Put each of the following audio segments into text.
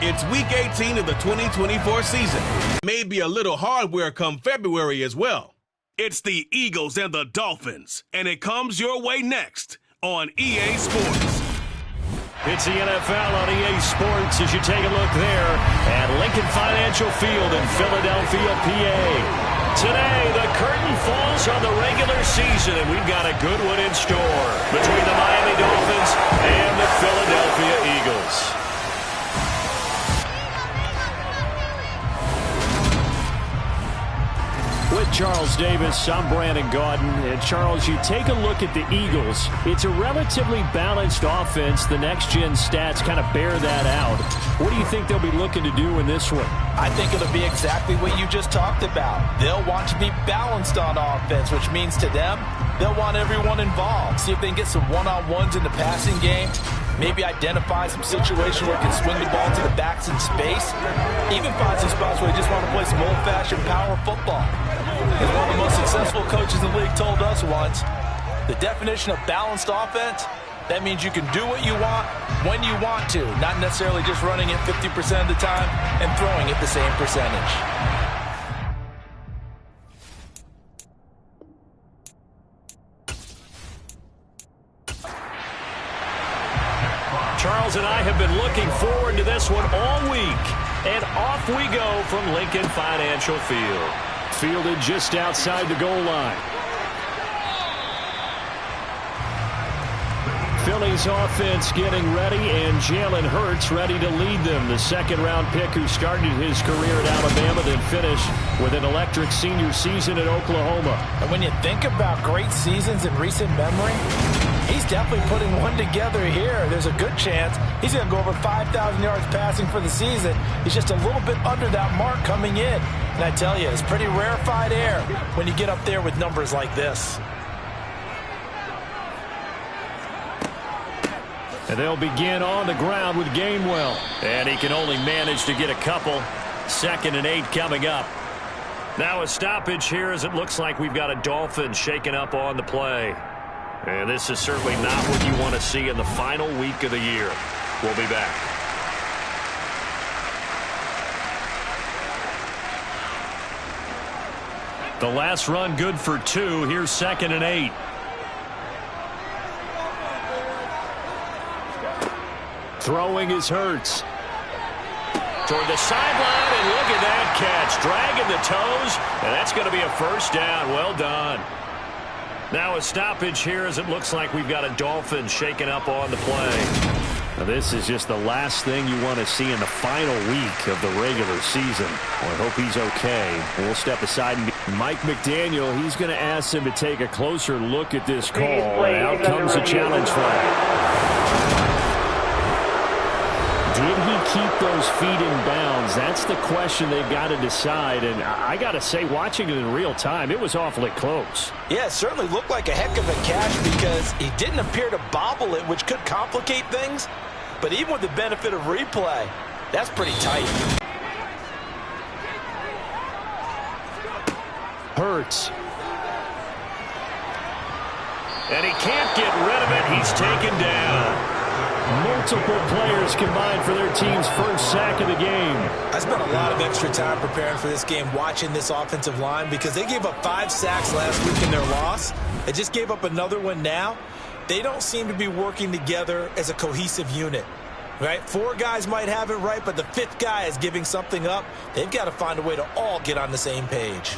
It's Week 18 of the 2024 season. Maybe a little hardware come February as well. It's the Eagles and the Dolphins, and it comes your way next on EA Sports. It's the NFL on EA Sports as you take a look there at Lincoln Financial Field in Philadelphia, PA. Today, the curtain falls on the regular season, and we've got a good one in store between the Miami Dolphins and the Philadelphia Eagles. With Charles Davis, I'm Brandon Gaudin. And Charles, you take a look at the Eagles. It's a relatively balanced offense. The next-gen stats kind of bear that out. What do you think they'll be looking to do in this one? I think it'll be exactly what you just talked about. They'll want to be balanced on offense, which means to them, they'll want everyone involved. See if they can get some one-on-ones in the passing game. Maybe identify some situations where they can swing the ball to the backs in space. Even find some spots where they just want to play some old-fashioned power football. As one of the most successful coaches in the league told us once, the definition of balanced offense, that means you can do what you want when you want to, not necessarily just running it 50% of the time and throwing it the same percentage. Charles and I have been looking forward to this one all week. And off we go from Lincoln Financial Field. Fielded just outside the goal line. Philly's offense getting ready, and Jalen Hurts ready to lead them. The second-round pick who started his career at Alabama, then finished with an electric senior season at Oklahoma. And when you think about great seasons in recent memory, he's definitely putting one together here. There's a good chance he's going to go over 5,000 yards passing for the season. He's just a little bit under that mark coming in. And I tell you, it's pretty rarefied air when you get up there with numbers like this. And they'll begin on the ground with Gainwell. And he can only manage to get a couple. 2nd and 8 coming up. Now a stoppage here as it looks like we've got a Dolphin shaking up on the play. And this is certainly not what you want to see in the final week of the year. We'll be back. The last run good for 2. Here's 2nd and 8. Throwing is Hurts. Toward the sideline, and look at that catch. Dragging the toes, and that's going to be a first down. Well done. Now a stoppage here as it looks like we've got a Dolphin shaking up on the play. Now this is just the last thing you want to see in the final week of the regular season. Well, I hope he's okay. We'll step aside. And Mike McDaniel, he's going to ask him to take a closer look at this call. And out comes the challenge flag. Did he keep those feet in bounds? That's the question they've got to decide. And I got to say, watching it in real time, it was awfully close. Yeah, it certainly looked like a heck of a catch because he didn't appear to bobble it, which could complicate things. But even with the benefit of replay, that's pretty tight. Hurts. And he can't get rid of it. He's taken down. Multiple players combined for their team's first sack of the game. I spent a lot of extra time preparing for this game watching this offensive line because they gave up 5 sacks last week in their loss. They just gave up another one now. They don't seem to be working together as a cohesive unit. Right? 4 guys might have it right, but the 5th guy is giving something up. They've got to find a way to all get on the same page.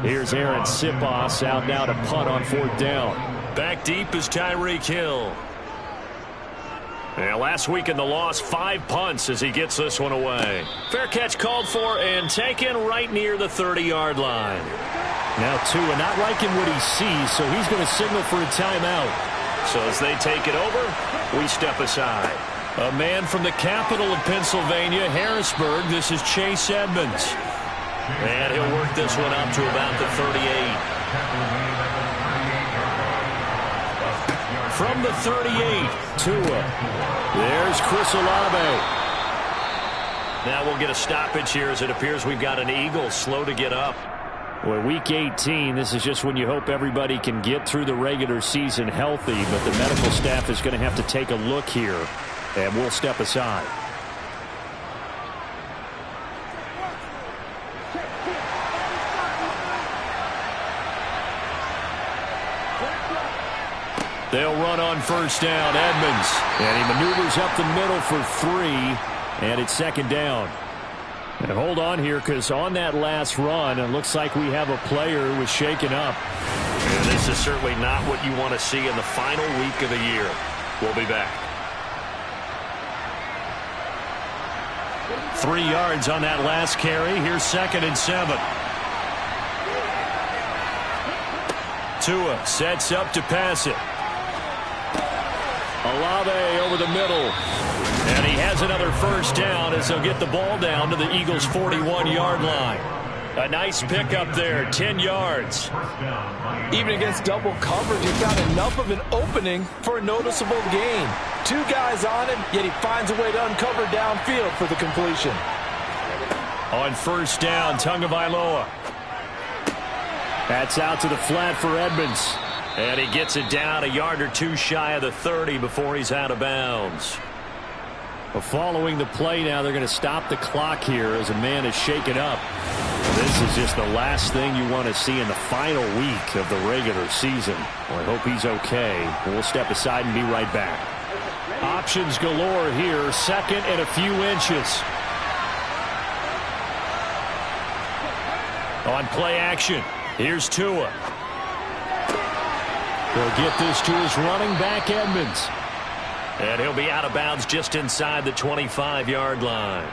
Here's Aaron Sipos out now to punt on 4th down. Back deep is Tyreek Hill. And last week in the loss, 5 punts as he gets this one away. Fair catch called for and taken right near the 30-yard line. Now Tua not liking what he sees, so he's going to signal for a timeout. So as they take it over, we step aside. A man from the capital of Pennsylvania, Harrisburg, this is Chase Edmonds. And he'll work this one up to about the 38. From the 38, Tua. There's Chris Olave. Now we'll get a stoppage here as it appears we've got an Eagle slow to get up. Well, week 18, this is just when you hope everybody can get through the regular season healthy, but the medical staff is going to have to take a look here. And we'll step aside. They'll run on first down. Edmonds. And he maneuvers up the middle for 3. And it's second down. And hold on here, because on that last run, it looks like we have a player who was shaken up. And this is certainly not what you want to see in the final week of the year. We'll be back. 3 yards on that last carry. Here's 2nd and 7. Tua sets up to pass it. Olave over the middle. And he has another first down as they'll get the ball down to the Eagles' 41-yard line. A nice pickup there, 10 yards. Even against double coverage, he found enough of an opening for a noticeable gain. 2 guys on him, yet he finds a way to uncover downfield for the completion. On first down, Tagovailoa. That's out to the flat for Edmonds. And he gets it down a yard or 2 shy of the 30 before he's out of bounds. Well, following the play now, they're going to stop the clock here as a man is shaken up. This is just the last thing you want to see in the final week of the regular season. Well, I hope he's okay. We'll step aside and be right back. Options galore here. 2nd and a few inches. On play action, here's Tua. He'll get this to his running back, Edmonds. And he'll be out of bounds just inside the 25-yard line.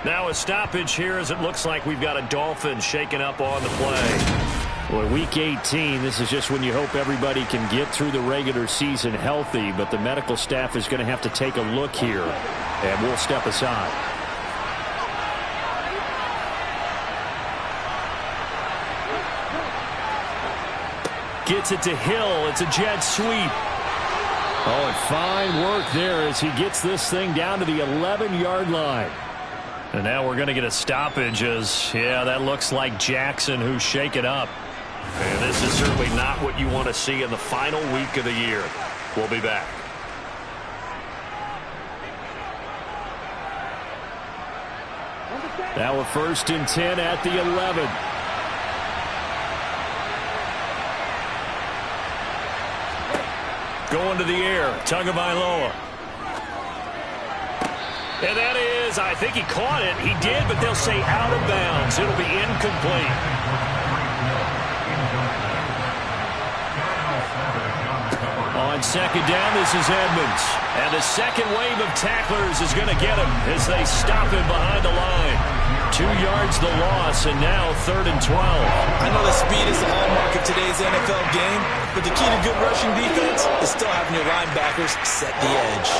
Now a stoppage here as it looks like we've got a Dolphin shaken up on the play. Well, week 18, this is just when you hope everybody can get through the regular season healthy, but the medical staff is going to have to take a look here, and we'll step aside. Gets it to Hill. It's a jet sweep. Oh, and fine work there as he gets this thing down to the 11-yard line. And now we're going to get a stoppage as, yeah, that looks like Jackson who's shaken up. And this is certainly not what you want to see in the final week of the year. We'll be back. Now a 1st and 10 at the 11. Going to the air, Tagovailoa. And that is, I think he caught it. He did, but they'll say out of bounds. It'll be incomplete. On 2nd down, this is Edmonds. And the second wave of tacklers is going to get him as they stop him behind the line. 2 yards the loss, and now 3rd and 12. I know that speed is the hallmark of today's NFL game, but the key to good rushing defense is still having your linebackers set the edge.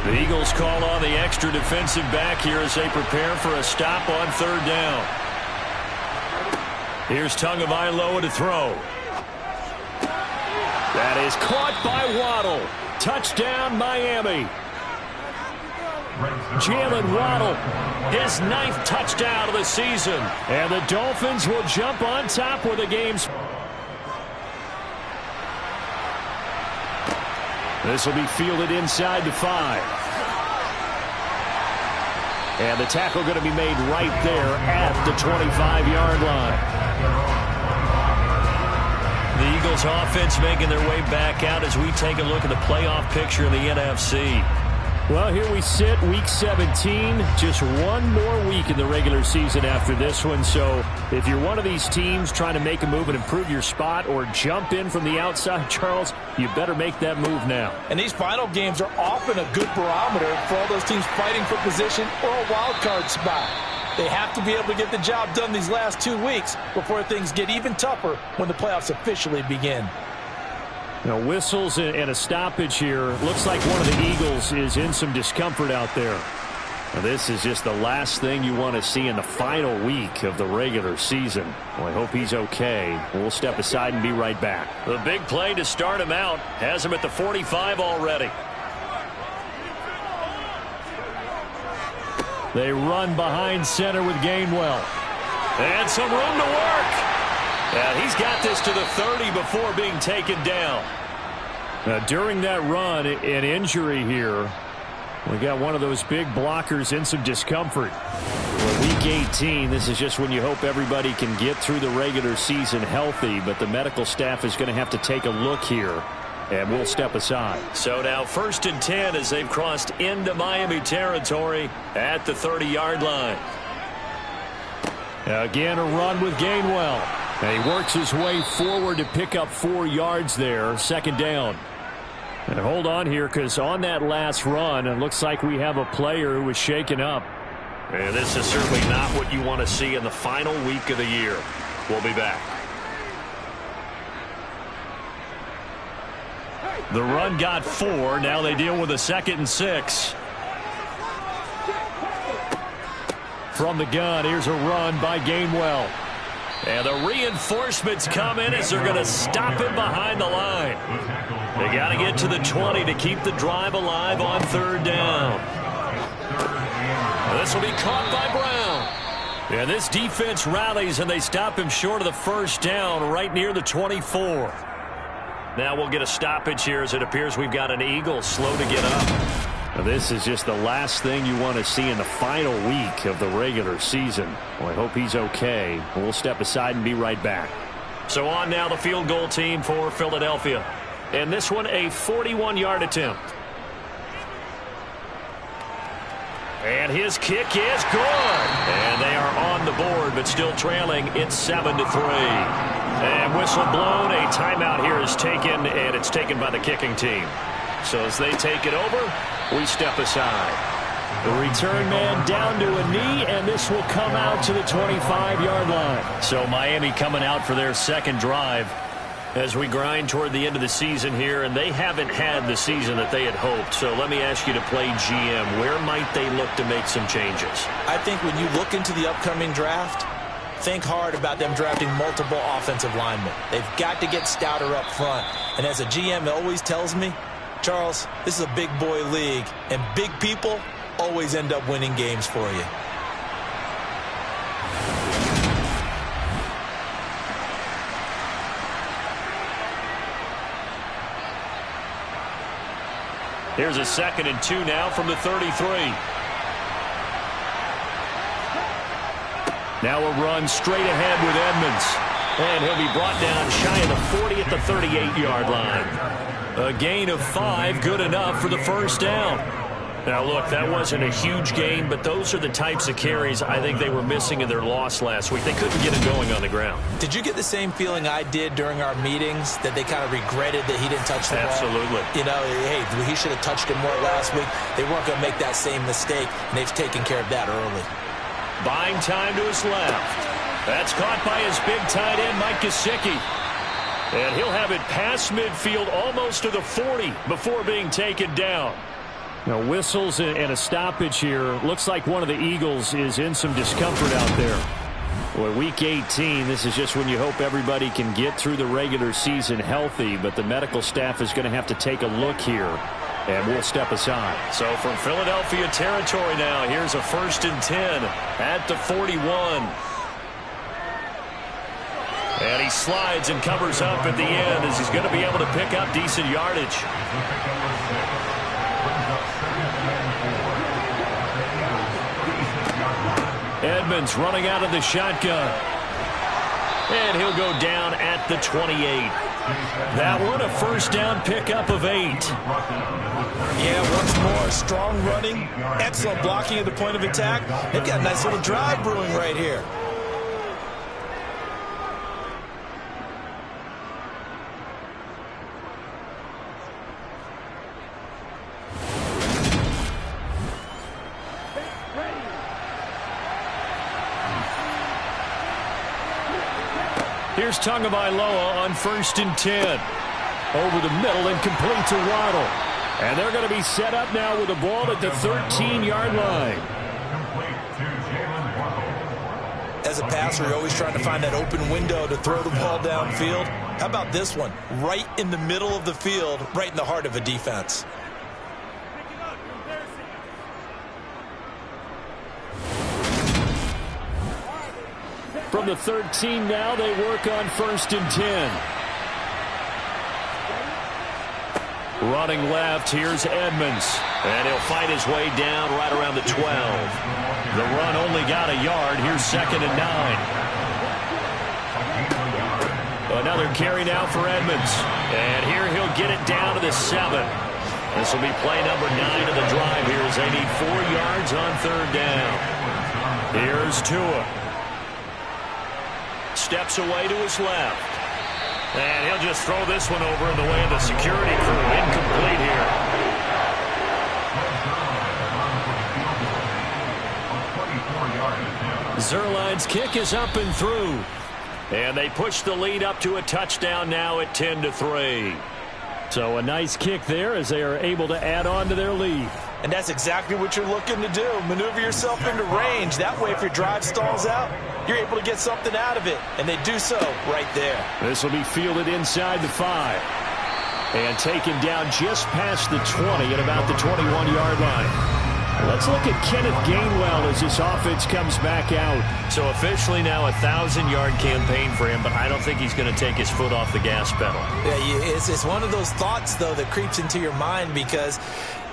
The Eagles call on the extra defensive back here as they prepare for a stop on 3rd down. Here's Tagovailoa to throw. That is caught by Waddle. Touchdown, Miami. Jalen Waddle, his 9th touchdown of the season. And the Dolphins will jump on top with the game's. This will be fielded inside the 5. And the tackle going to be made right there at the 25-yard line. The Eagles offense making their way back out as we take a look at the playoff picture in the NFC. Well, here we sit, week 17, just one more week in the regular season after this one. So if you're one of these teams trying to make a move and improve your spot or jump in from the outside, Charles, you better make that move now. And these final games are often a good barometer for all those teams fighting for position or a wild card spot. They have to be able to get the job done these last 2 weeks before things get even tougher when the playoffs officially begin. Now, whistles and a stoppage here. Looks like one of the Eagles is in some discomfort out there. Now, this is just the last thing you want to see in the final week of the regular season. Well, I hope he's okay. We'll step aside and be right back. The big play to start him out has him at the 45 already. They run behind center with Gainwell. And some room to work. And he's got this to the 30 before being taken down. Now, during that run, an injury here. We got one of those big blockers in some discomfort. Well, week 18, this is just when you hope everybody can get through the regular season healthy, but the medical staff is going to have to take a look here, and we'll step aside. So now 1st and 10 as they've crossed into Miami territory at the 30-yard line. Again, a run with Gainwell. And he works his way forward to pick up 4 yards there, 2nd down. And hold on here, because on that last run, it looks like we have a player who was shaken up. And this is certainly not what you want to see in the final week of the year. We'll be back. The run got 4. Now they deal with a 2nd and 6. From the gun, here's a run by Gainwell. And the reinforcements come in as they're going to stop him behind the line. They got to get to the 20 to keep the drive alive on 3rd down. This will be caught by Brown. And this defense rallies, and they stop him short of the 1st down right near the 24. Now we'll get a stoppage here as it appears we've got an Eagle slow to get up. Now this is just the last thing you want to see in the final week of the regular season. Well, I hope he's okay. We'll step aside and be right back. So on now the field goal team for Philadelphia. And this one a 41-yard attempt. And his kick is good. And they are on the board, but still trailing. It's 7-3. And whistle blown. A timeout here is taken, and it's taken by the kicking team. So as they take it over, we step aside. The return man down to a knee, and this will come out to the 25-yard line. So Miami coming out for their 2nd drive as we grind toward the end of the season here, and they haven't had the season that they had hoped. So let me ask you to play GM. Where might they look to make some changes? I think when you look into the upcoming draft, think hard about them drafting multiple offensive linemen. They've got to get stouter up front. And as a GM, it always tells me, Charles, this is a big boy league, and big people always end up winning games for you. Here's a 2nd and 2 now from the 33. Now a run straight ahead with Edmonds. And he'll be brought down shy of the 40 at the 38-yard line. A gain of 5, good enough for the 1st down. Now, look, that wasn't a huge gain, but those are the types of carries I think they were missing in their loss last week. They couldn't get it going on the ground. Did you get the same feeling I did during our meetings, that they kind of regretted that he didn't touch the ball? Absolutely. You know, hey, he should have touched it more last week. They weren't going to make that same mistake, and they've taken care of that early. Buying time to his left. That's caught by his big tight end, Mike Gesicki. And he'll have it past midfield almost to the 40 before being taken down. Now, whistles and a stoppage here. Looks like one of the Eagles is in some discomfort out there. Well, week 18, this is just when you hope everybody can get through the regular season healthy, but the medical staff is going to have to take a look here, and we'll step aside. So from Philadelphia territory now, here's a 1st and 10 at the 41. And he slides and covers up at the end as he's going to be able to pick up decent yardage. Edmonds running out of the shotgun. And he'll go down at the 28. That one a 1st down pickup of 8. Yeah, once more, strong running, excellent blocking at the point of attack. They've got a nice little drive brewing right here. Here's Tagovailoa on 1st and 10. Over the middle and complete to Waddle. And they're going to be set up now with the ball at the 13-yard line. As a passer, you're always trying to find that open window to throw the ball downfield. How about this one? Right in the middle of the field, right in the heart of a defense. From the 13 now, they work on 1st and 10. Running left, here's Edmonds. And he'll fight his way down right around the 12. The run only got a yard. Here's 2nd and 9. Another carry now for Edmonds. And here he'll get it down to the 7. This will be play number 9 of the drive here as they need 4 yards on 3rd down. Here's Tua. Steps away to his left. And he'll just throw this one over in the way of the security crew. Incomplete here. Zerline's kick is up and through. And they push the lead up to a touchdown now at 10-3. So a nice kick there as they are able to add on to their lead. And that's exactly what you're looking to do. Maneuver yourself into range. That way, if your drive stalls out, you're able to get something out of it. And they do so right there. This will be fielded inside the 5. And taken down just past the 20 at about the 21-yard line. Let's look at Kenneth Gainwell as this offense comes back out. So officially now a 1,000-yard campaign for him, but I don't think he's going to take his foot off the gas pedal. Yeah, it's one of those thoughts, though, that creeps into your mind because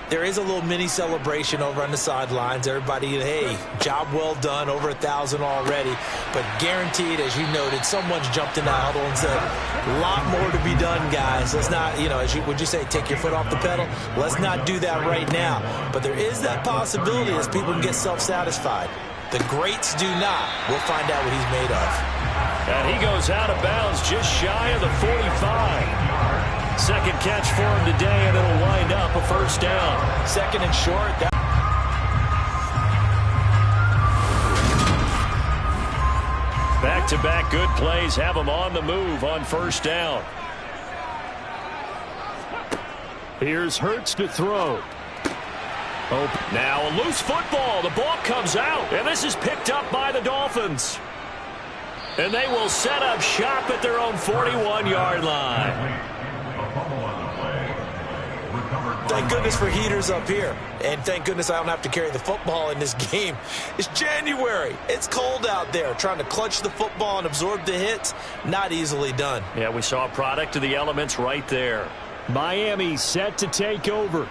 there is a little mini celebration over on the sidelines. Everybody, hey, job well done, over 1,000 already. But guaranteed, as you noted, someone's jumped in that huddle and said, a lot more to be done, guys. Let's not, would you say, take your foot off the pedal? Let's not do that right now. But there is that possibility as people can get self-satisfied. The greats do not. We'll find out what he's made of. And he goes out of bounds just shy of the 45. Second catch for him today, and it'll wind up a 1st down. 2nd and short. Back-to-back good plays have him on the move on 1st down. Here's Hurts to throw. Now a loose football. The ball comes out, and this is picked up by the Dolphins. And they will set up shop at their own 41-yard line. Thank goodness for heaters up here. And thank goodness I don't have to carry the football in this game. It's January. It's cold out there. Trying to clutch the football and absorb the hits, not easily done. Yeah, we saw a product of the elements right there. Miami set to take over.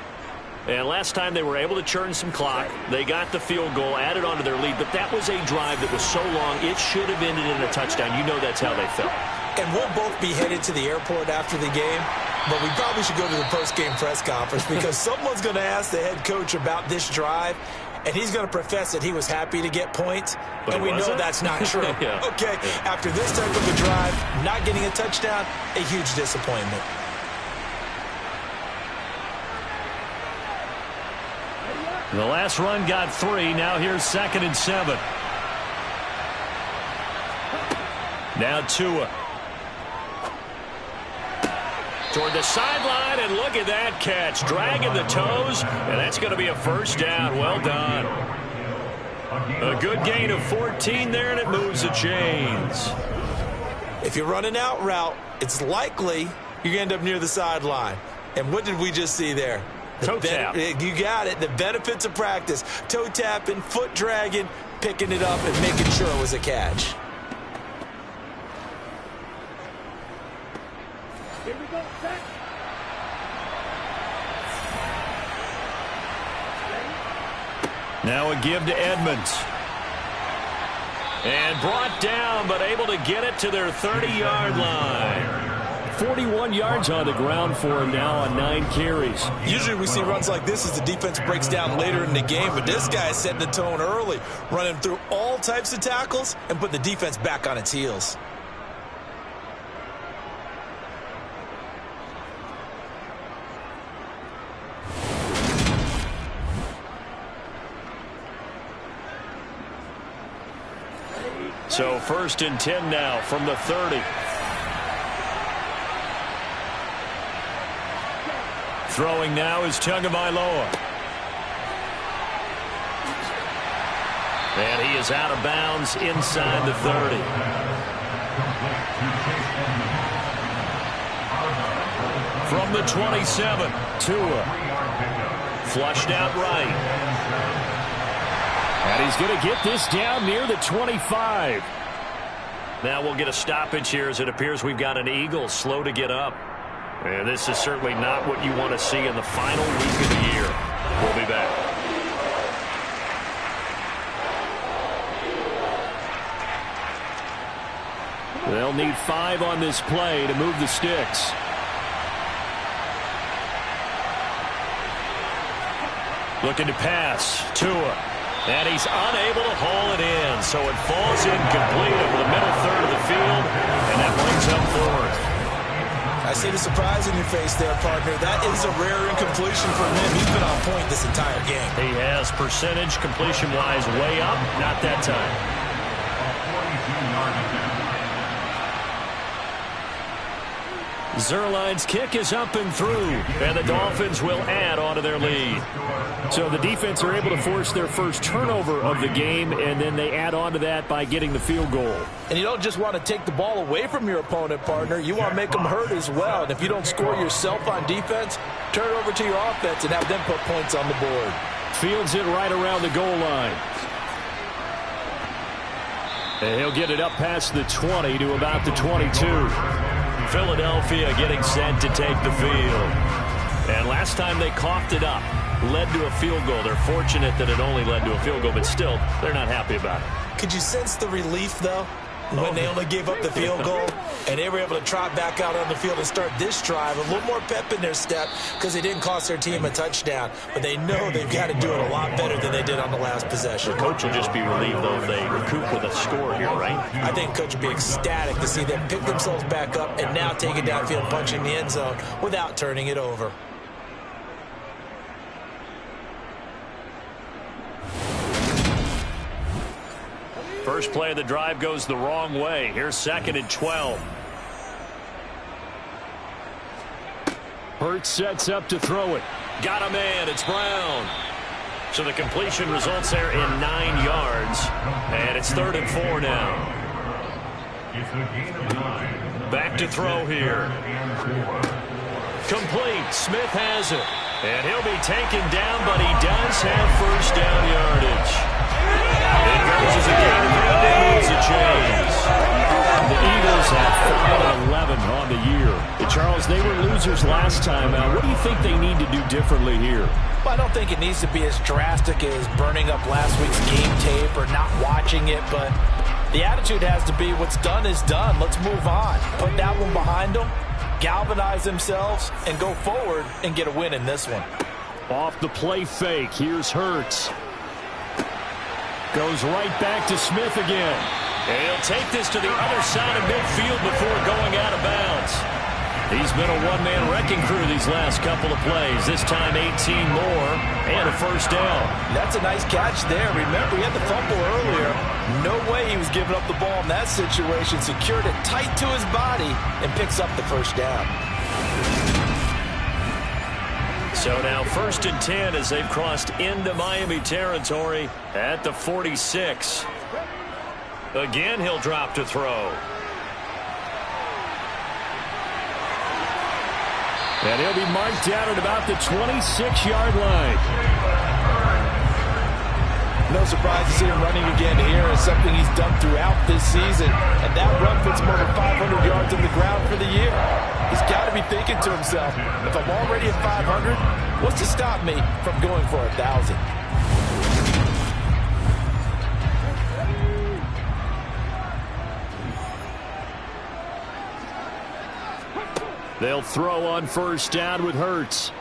And last time they were able to churn some clock. They got the field goal, added on to their lead. But that was a drive that was so long, it should have ended in a touchdown. You know that's how they felt. And we'll both be headed to the airport after the game. But we probably should go to the post-game press conference because someone's going to ask the head coach about this drive, and he's going to profess that he was happy to get points, but and we know that's not true. Yeah. Okay, yeah. After this type of a drive, not getting a touchdown, a huge disappointment. The last run got 3. Now here's 2nd and 7. Now Tua. Toward the sideline, and look at that catch. Dragging the toes, and that's going to be a 1st down. Well done. A good gain of 14 there, and it moves the chains. If you're running out route, it's likely you're going to end up near the sideline. And what did we just see there? Toe tap. You got it. The benefits of practice. Toe tapping, foot dragging, picking it up, and making sure it was a catch. Here we go, set. Now a give to Edmonds. And brought down, but able to get it to their 30-yard line. 41 yards on the ground for him now on 9 carries. Usually we see runs like this as the defense breaks down later in the game, but this guy is setting the tone early, running through all types of tackles and put the defense back on its heels. So 1st and 10 now from the 30. Throwing now is Tagovailoa. And he is out of bounds inside the 30. From the 27, Tua. Flushed out right. And he's going to get this down near the 25. Now we'll get a stoppage here as it appears we've got an Eagle slow to get up. And this is certainly not what you want to see in the final week of the year. We'll be back. They'll need 5 on this play to move the sticks. Looking to pass. Tua. And he's unable to haul it in. So it falls incomplete over the middle third of the field. And that brings up 4th. I see the surprise in your face there, partner. That is a rare incompletion for him. He's been on point this entire game. He has percentage completion-wise way up. Not that time. Zerline's kick is up and through, and the Dolphins will add on to their lead. So the defense are able to force their first turnover of the game, and then they add on to that by getting the field goal. And you don't just want to take the ball away from your opponent, partner. You want to make them hurt as well. And if you don't score yourself on defense, turn it over to your offense and have them put points on the board. Fields it right around the goal line. And he'll get it up past the 20 to about the 22. Philadelphia getting set to take the field. And last time they coughed it up, led to a field goal. They're fortunate that it only led to a field goal, but still, they're not happy about it. Could you sense the relief, though, when they only gave up the field goal and they were able to trot back out on the field and start this drive? A little more pep in their step because they didn't cost their team a touchdown. But they know they've got to do it a lot better than they did on the last possession. The coach will just be relieved, though, if they recoup with a score here, right? I think coach will be ecstatic to see them pick themselves back up and now take it downfield, punching the end zone without turning it over. First play of the drive goes the wrong way. Here's 2nd and 12. Hurts sets up to throw it. Got a man. It's Brown. So the completion results there in 9 yards. And it's 3rd and 4 now. Back to throw here. Complete. Smith has it. And he'll be taken down, but he does have first down yardage. It goes as a gain of 3 and moves the chains. The Eagles have 5-11 on the year. Charles, they were losers last time. What do you think they need to do differently here? Well, I don't think it needs to be as drastic as burning up last week's game tape or not watching it, but the attitude has to be what's done is done. Let's move on. Put that one behind them, galvanize themselves, and go forward and get a win in this one. Off the play fake, here's Hurts. Goes right back to Smith again. And he'll take this to the other side of midfield before going out of bounds. He's been a one-man wrecking crew these last couple of plays. This time 18 more and a first down. That's a nice catch there. Remember, he had the fumble earlier. No way he was giving up the ball in that situation. Secured it tight to his body and picks up the first down. So now 1st and 10 as they've crossed into Miami territory at the 46. Again, he'll drop to throw. And he'll be marked down at about the 26-yard line. No surprise to see him running again here. It's something he's done throughout this season. And that run puts him over 500 yards on the ground for the year. He's got to be thinking to himself, if I'm already at 500, what's to stop me from going for 1,000? They'll throw on first down with Hurts.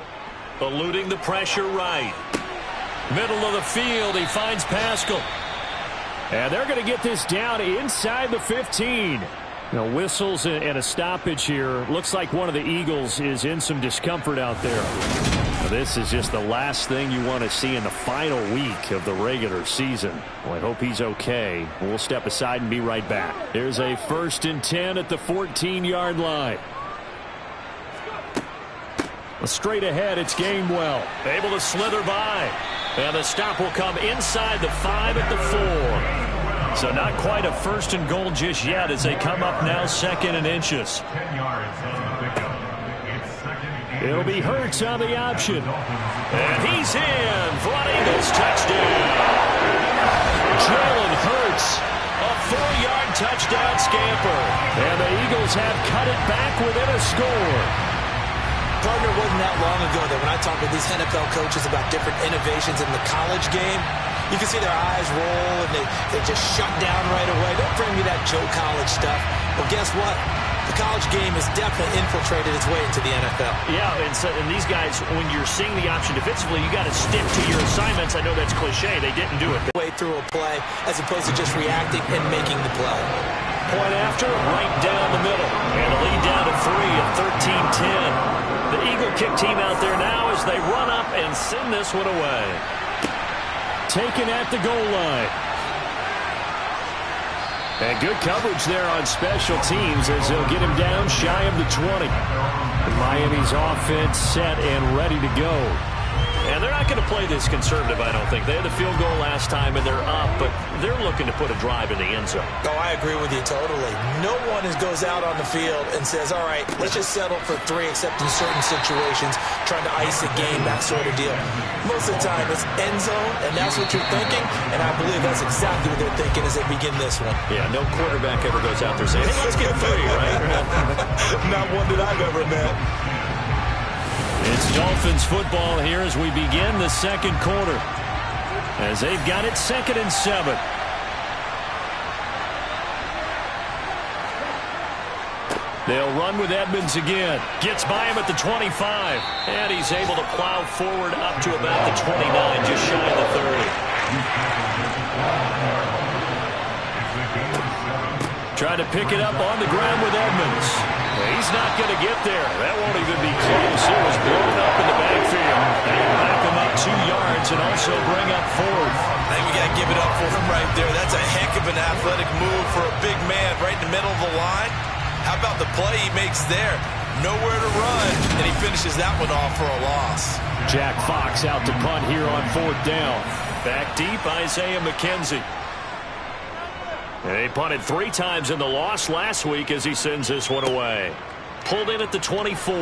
Eluding the pressure right. Middle of the field, he finds Pascal. And they're going to get this down inside the 15. Now, whistles and a stoppage here. Looks like one of the Eagles is in some discomfort out there. Now, this is just the last thing you want to see in the final week of the regular season. Well, I hope he's okay. We'll step aside and be right back. There's a 1st and 10 at the 14-yard line. Straight ahead, it's Gainwell. Able to slither by. And the stop will come inside the 5 at the 4. So not quite a 1st and goal just yet as they come up now 2nd and inches. It'll be Hurts on the option. And he's in for an Eagles touchdown. Jalen Hurts. A 4-yard touchdown scamper. And the Eagles have cut it back within a score. Partner, wasn't that long ago that when I talk with these NFL coaches about different innovations in the college game, you can see their eyes roll and they just shut down right away. Don't bring me that Joe College stuff. Well, guess what? The college game has definitely infiltrated its way into the NFL. Yeah, and these guys, when you're seeing the option defensively, you got to stick to your assignments. I know that's cliche. They didn't do it. Way through a play as opposed to just reacting and making the play. Point after, right down the middle. And a lead down to 3 at 13-10. The Eagle kick team out there now as they run up and send this one away. Taken at the goal line. And good coverage there on special teams as they'll get him down shy of the 20. Miami's offense set and ready to go. And they're not going to play this conservative, I don't think. They had the field goal last time, and they're up, but they're looking to put a drive in the end zone. Oh, I agree with you totally. No one goes out on the field and says, all right, let's just settle for 3, except in certain situations, trying to ice a game, that sort of deal. Most of the time, it's end zone, and that's what you're thinking, and I believe that's exactly what they're thinking as they begin this one. Yeah, no quarterback ever goes out there saying, hey, let's get 3, right? Not one that I've ever met. It's Dolphins football here as we begin the second quarter. As they've got it 2nd and 7. They'll run with Edmonds again. Gets by him at the 25. And he's able to plow forward up to about the 29, just shy of the 30. Trying to pick it up on the ground with Edmonds. He's not going to get there. That won't even be close. It was blown up in the backfield. That'll back him up 2 yards and also bring up 4th. I think we got to give it up for him right there. That's a heck of an athletic move for a big man right in the middle of the line. How about the play he makes there? Nowhere to run, and he finishes that one off for a loss. Jack Fox out to punt here on 4th down. Back deep, Isaiah McKenzie. And he punted 3 times in the loss last week as he sends this one away. Pulled in at the 24. A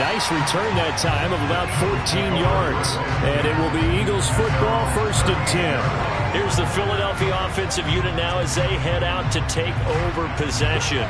nice return that time of about 14 yards. And it will be Eagles football 1st and 10. Here's the Philadelphia offensive unit now as they head out to take over possession.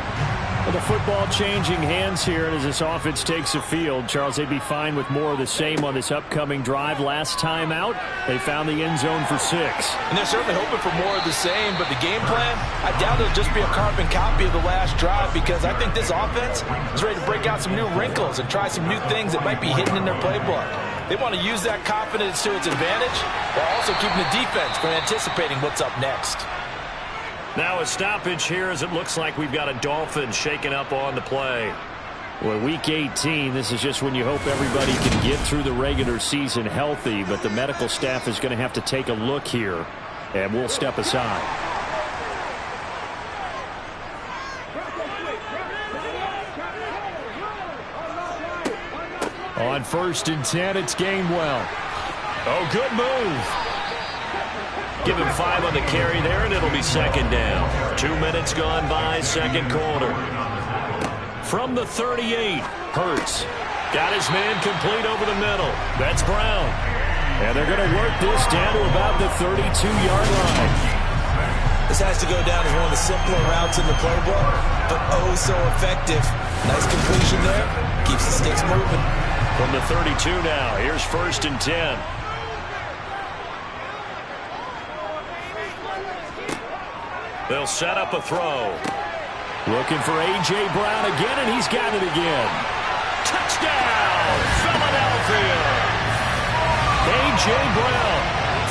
Well, the football changing hands here, and as this offense takes the field, Charles, they'd be fine with more of the same on this upcoming drive. Last time out, they found the end zone for 6. And they're certainly hoping for more of the same, but the game plan, I doubt it'll just be a carbon copy of the last drive because I think this offense is ready to break out some new wrinkles and try some new things that might be hidden in their playbook. They want to use that confidence to its advantage while also keeping the defense from anticipating what's up next. Now a stoppage here as it looks like we've got a Dolphin shaking up on the play. Well, week 18, this is just when you hope everybody can get through the regular season healthy, but the medical staff is going to have to take a look here, and we'll step aside. On 1st and 10, it's Gainwell. Oh, good move. Give him 5 on the carry there, and it'll be 2nd down. 2 minutes gone by, second quarter. From the 38, Hurts. Got his man complete over the middle. That's Brown. And they're going to work this down to about the 32-yard line. This has to go down as one of the simpler routes in the playbook, but oh so effective. Nice completion there. Keeps the sticks moving. From the 32 now, here's 1st and 10. They'll set up a throw. Looking for A.J. Brown again, and he's got it again. Touchdown, Philadelphia. A.J. Brown,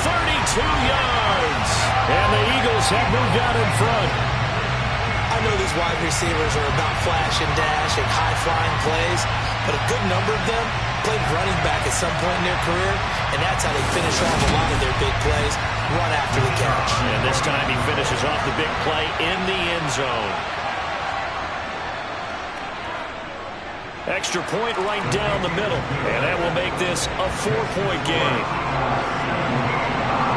32 yards. And the Eagles have moved out in front. I know these wide receivers are about flash and dash and high-flying plays, but a good number of them played running back at some point in their career, and that's how they finish off a lot of their big plays. Run after the catch. And this time he finishes off the big play in the end zone. Extra point right down the middle. And that will make this a 4-point game.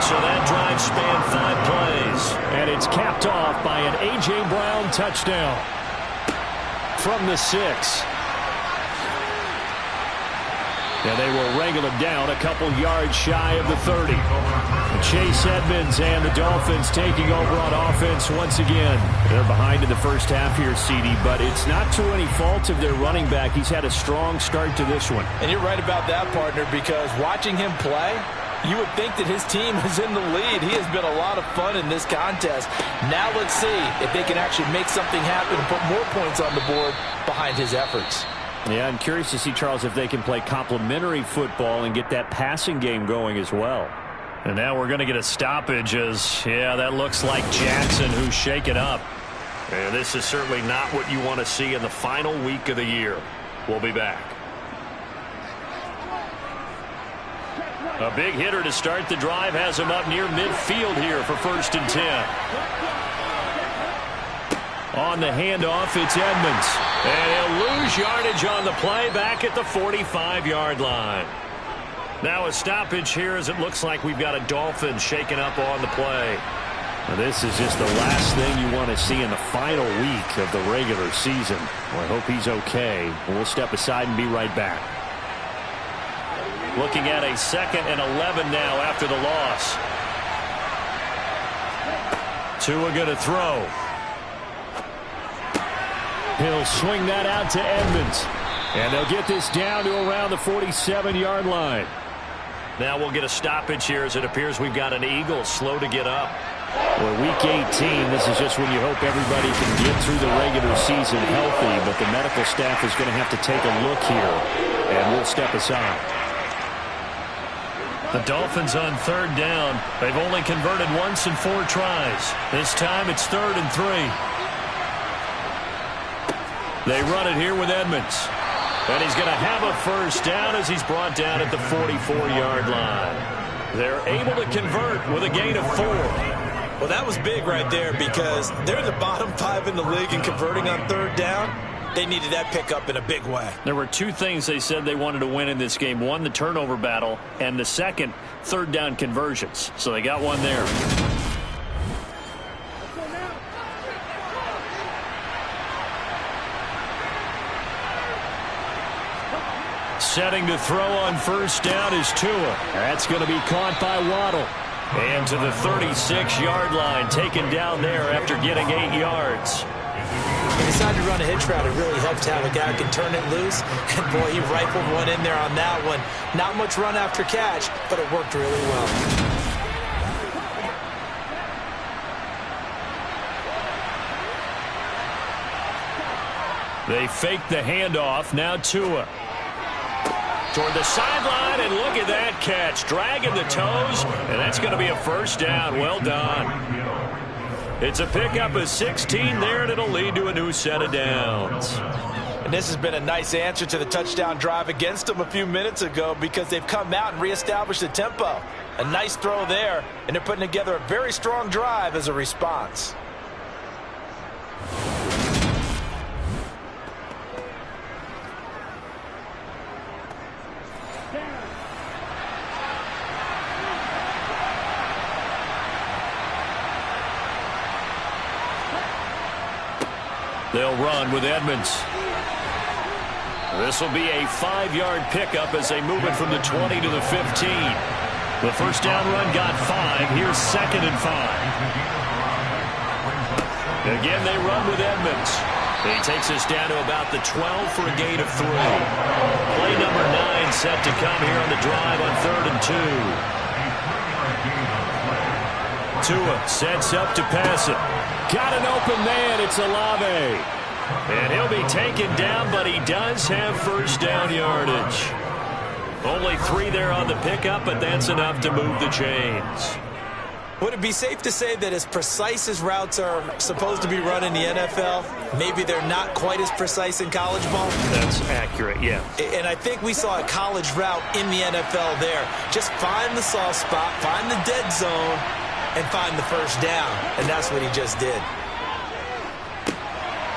So that drive spanned 5 plays. And it's capped off by an A.J. Brown touchdown. From the 6. And they will wrangle him down a couple yards shy of the 30. Chase Edmonds and the Dolphins taking over on offense once again. They're behind in the first half here, CD, but it's not to any fault of their running back. He's had a strong start to this one. And you're right about that, partner, because watching him play, you would think that his team is in the lead. He has been a lot of fun in this contest. Now let's see if they can actually make something happen and put more points on the board behind his efforts. Yeah, I'm curious to see, Charles, if they can play complementary football and get that passing game going as well. And now we're going to get a stoppage as, yeah, that looks like Jackson who's shaken up. And this is certainly not what you want to see in the final week of the year. We'll be back. A big hitter to start the drive has him up near midfield here for 1st and 10. On the handoff, it's Edmonds. And he'll lose yardage on the play back at the 45-yard line. Now a stoppage here as it looks like we've got a Dolphin shaken up on the play. Now this is just the last thing you want to see in the final week of the regular season. Well, I hope he's okay. We'll step aside and be right back. Looking at a 2nd and 11 now after the loss. Tua going to throw. He'll swing that out to Edmonds. And they'll get this down to around the 47-yard line. Now we'll get a stoppage here as it appears we've got an Eagle slow to get up. Well, week 18, this is just when you hope everybody can get through the regular season healthy, but the medical staff is going to have to take a look here, and we'll step aside. The Dolphins on 3rd down. They've only converted once in 4 tries. This time it's 3rd and 3. They run it here with Edmonds. And he's going to have a 1st down as he's brought down at the 44-yard line. They're able to convert with a gain of 4. Well, that was big right there because they're the bottom 5 in the league in converting on 3rd down. They needed that pickup in a big way. There were 2 things they said they wanted to win in this game. One, the turnover battle, and the second, 3rd down conversions. So they got one there. Setting to throw on 1st down is Tua. That's going to be caught by Waddle. And to the 36-yard line, taken down there after getting 8 yards. He decided to run a hitch route. It really helps to have a guy who can turn it loose. And, boy, he rifled one in there on that one. Not much run after catch, but it worked really well. They fake the handoff. Now Tua. Toward the sideline, and look at that catch. Dragging the toes, and that's going to be a 1st down. Well done. It's a pickup of 16 there, and it'll lead to a new set of downs. And this has been a nice answer to the touchdown drive against them a few minutes ago because they've come out and reestablished the tempo. A nice throw there, and they're putting together a very strong drive as a response. They'll run with Edmonds. This will be a 5-yard pickup as they move it from the 20 to the 15. The 1st down run got 5. Here's 2nd and 5. Again, they run with Edmonds. He takes us down to about the 12 for a gain of 3. Play number 9 set to come here on the drive on 3rd and 2. Tua sets up to pass it. Got an open man. It's Olave. And he'll be taken down, but he does have 1st down yardage. Only 3 there on the pickup, but that's enough to move the chains. Would it be safe to say that as precise as routes are supposed to be run in the NFL, maybe they're not quite as precise in college ball? That's accurate, yeah. And I think we saw a college route in the NFL there. Just find the soft spot, find the dead zone, and find the 1st down. And that's what he just did.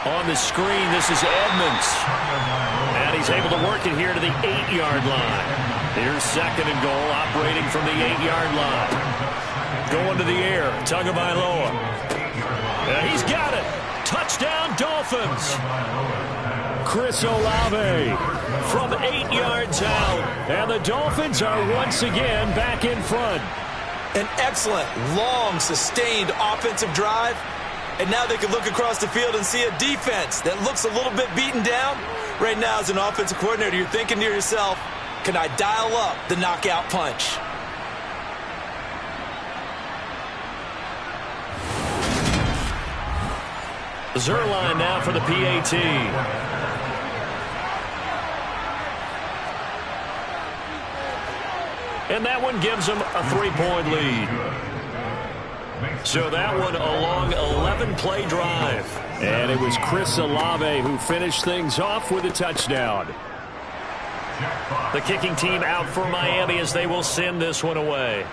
On the screen, this is Edmonds. And he's able to work it here to the 8-yard line. Here's 2nd and goal, operating from the 8-yard line. Going to the air, Tagovailoa. And he's got it. Touchdown, Dolphins. Chris Olave from 8 yards out. And the Dolphins are once again back in front. An excellent, long, sustained offensive drive. And now they can look across the field and see a defense that looks a little bit beaten down. Right now, as an offensive coordinator, you're thinking to yourself, can I dial up the knockout punch? Zerline now for the PAT. And that one gives them a 3-point lead. So that one a long 11-play drive. And it was Chris Olave who finished things off with a touchdown. The kicking team out for Miami as they will send this one away.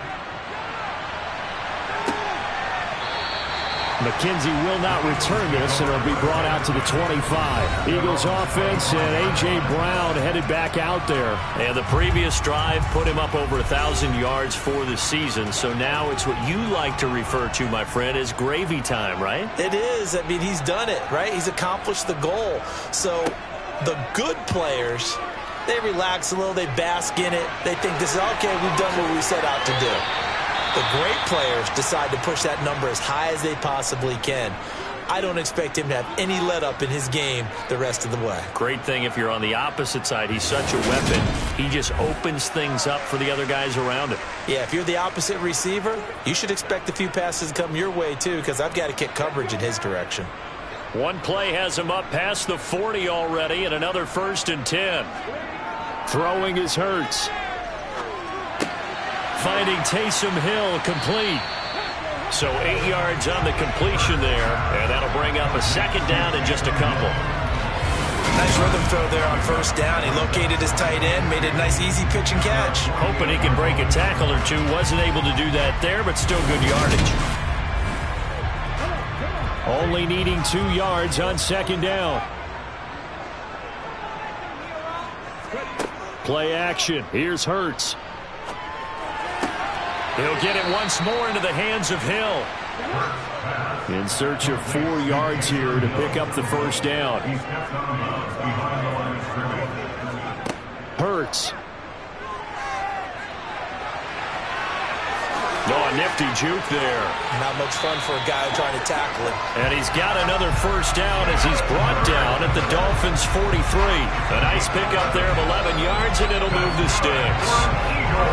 McKenzie will not return this, and it'll be brought out to the 25. Eagles offense and A.J. Brown headed back out there. And the previous drive put him up over 1,000 yards for the season. So now it's what you like to refer to, my friend, as gravy time, right? It is. I mean, he's done it, right? He's accomplished the goal. So the good players, they relax a little. They bask in it. They think this is, okay, we've done what we set out to do. The great players decide to push that number as high as they possibly can. I don't expect him to have any let-up in his game the rest of the way. Great thing if you're on the opposite side. He's such a weapon. He just opens things up for the other guys around him. Yeah, if you're the opposite receiver, you should expect a few passes to come your way, too, because I've got to kick coverage in his direction. One play has him up past the 40 already, and another 1st and 10. Throwing is Hurts. Finding Taysom Hill complete. So 8 yards on the completion there, and that'll bring up a 2nd down in just a couple. Nice rhythm throw there on 1st down. He located his tight end, made it a nice easy pitch and catch. Hoping he can break a tackle or two. Wasn't able to do that there, but still good yardage. Only needing 2 yards on 2nd down. Play action. Here's Hurts. He'll get it once more into the hands of Hill. In search of 4 yards here to pick up the 1st down. Hurts. Oh, a nifty juke there. Not much fun for a guy trying to tackle him. And he's got another 1st down as he's brought down at the Dolphins' 43. A nice pickup there of 11 yards, and it'll move the sticks.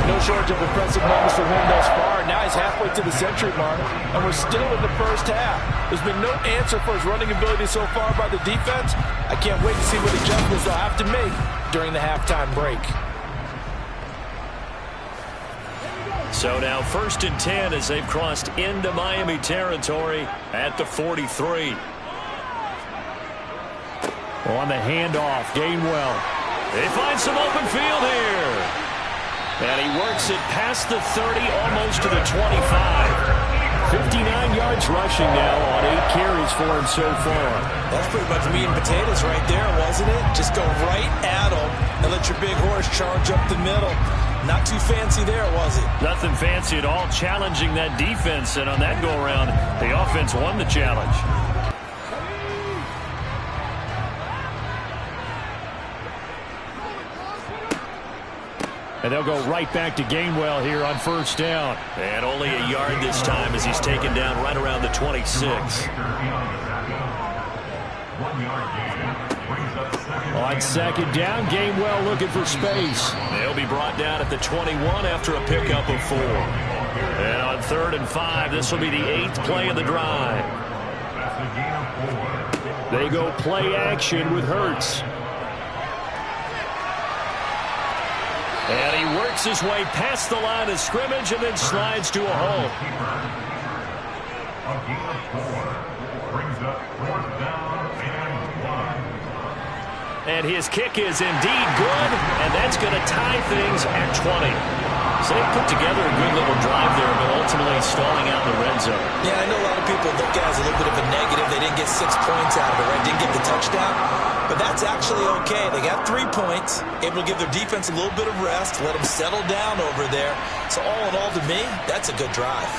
No shortage of impressive moments from him thus far. Now he's halfway to the century mark, and we're still in the 1st half. There's been no answer for his running ability so far by the defense. I can't wait to see what adjustments they'll have to make during the halftime break. So now 1st and 10 as they've crossed into Miami territory at the 43. On the handoff, Gainwell. They find some open field here. And he works it past the 30, almost to the 25. 59 yards rushing now on 8 carries for him so far. That's pretty much meat and potatoes right there, wasn't it? Just go right at him and let your big horse charge up the middle. Not too fancy there, was it? Nothing fancy at all, challenging that defense. And on that go-around, the offense won the challenge. And they'll go right back to Gainwell here on 1st down. And only a yard this time as he's taken down right around the 26. On 2nd down, Gainwell looking for space. They'll be brought down at the 21 after a pickup of 4. And on 3rd and 5, this will be the 8th play of the drive. They go play action with Hurts. And he works his way past the line of scrimmage and then slides to a hole. And his kick is indeed good, and that's going to tie things at 20. So they put together a good little drive there, but ultimately stalling out in the red zone. Yeah, I know a lot of people look at it as a little bit of a negative. They didn't get 6 points out of it, right? Didn't get the touchdown. But that's actually okay. They got 3 points, able to give their defense a little bit of rest, let them settle down over there. So all in all, to me, that's a good drive.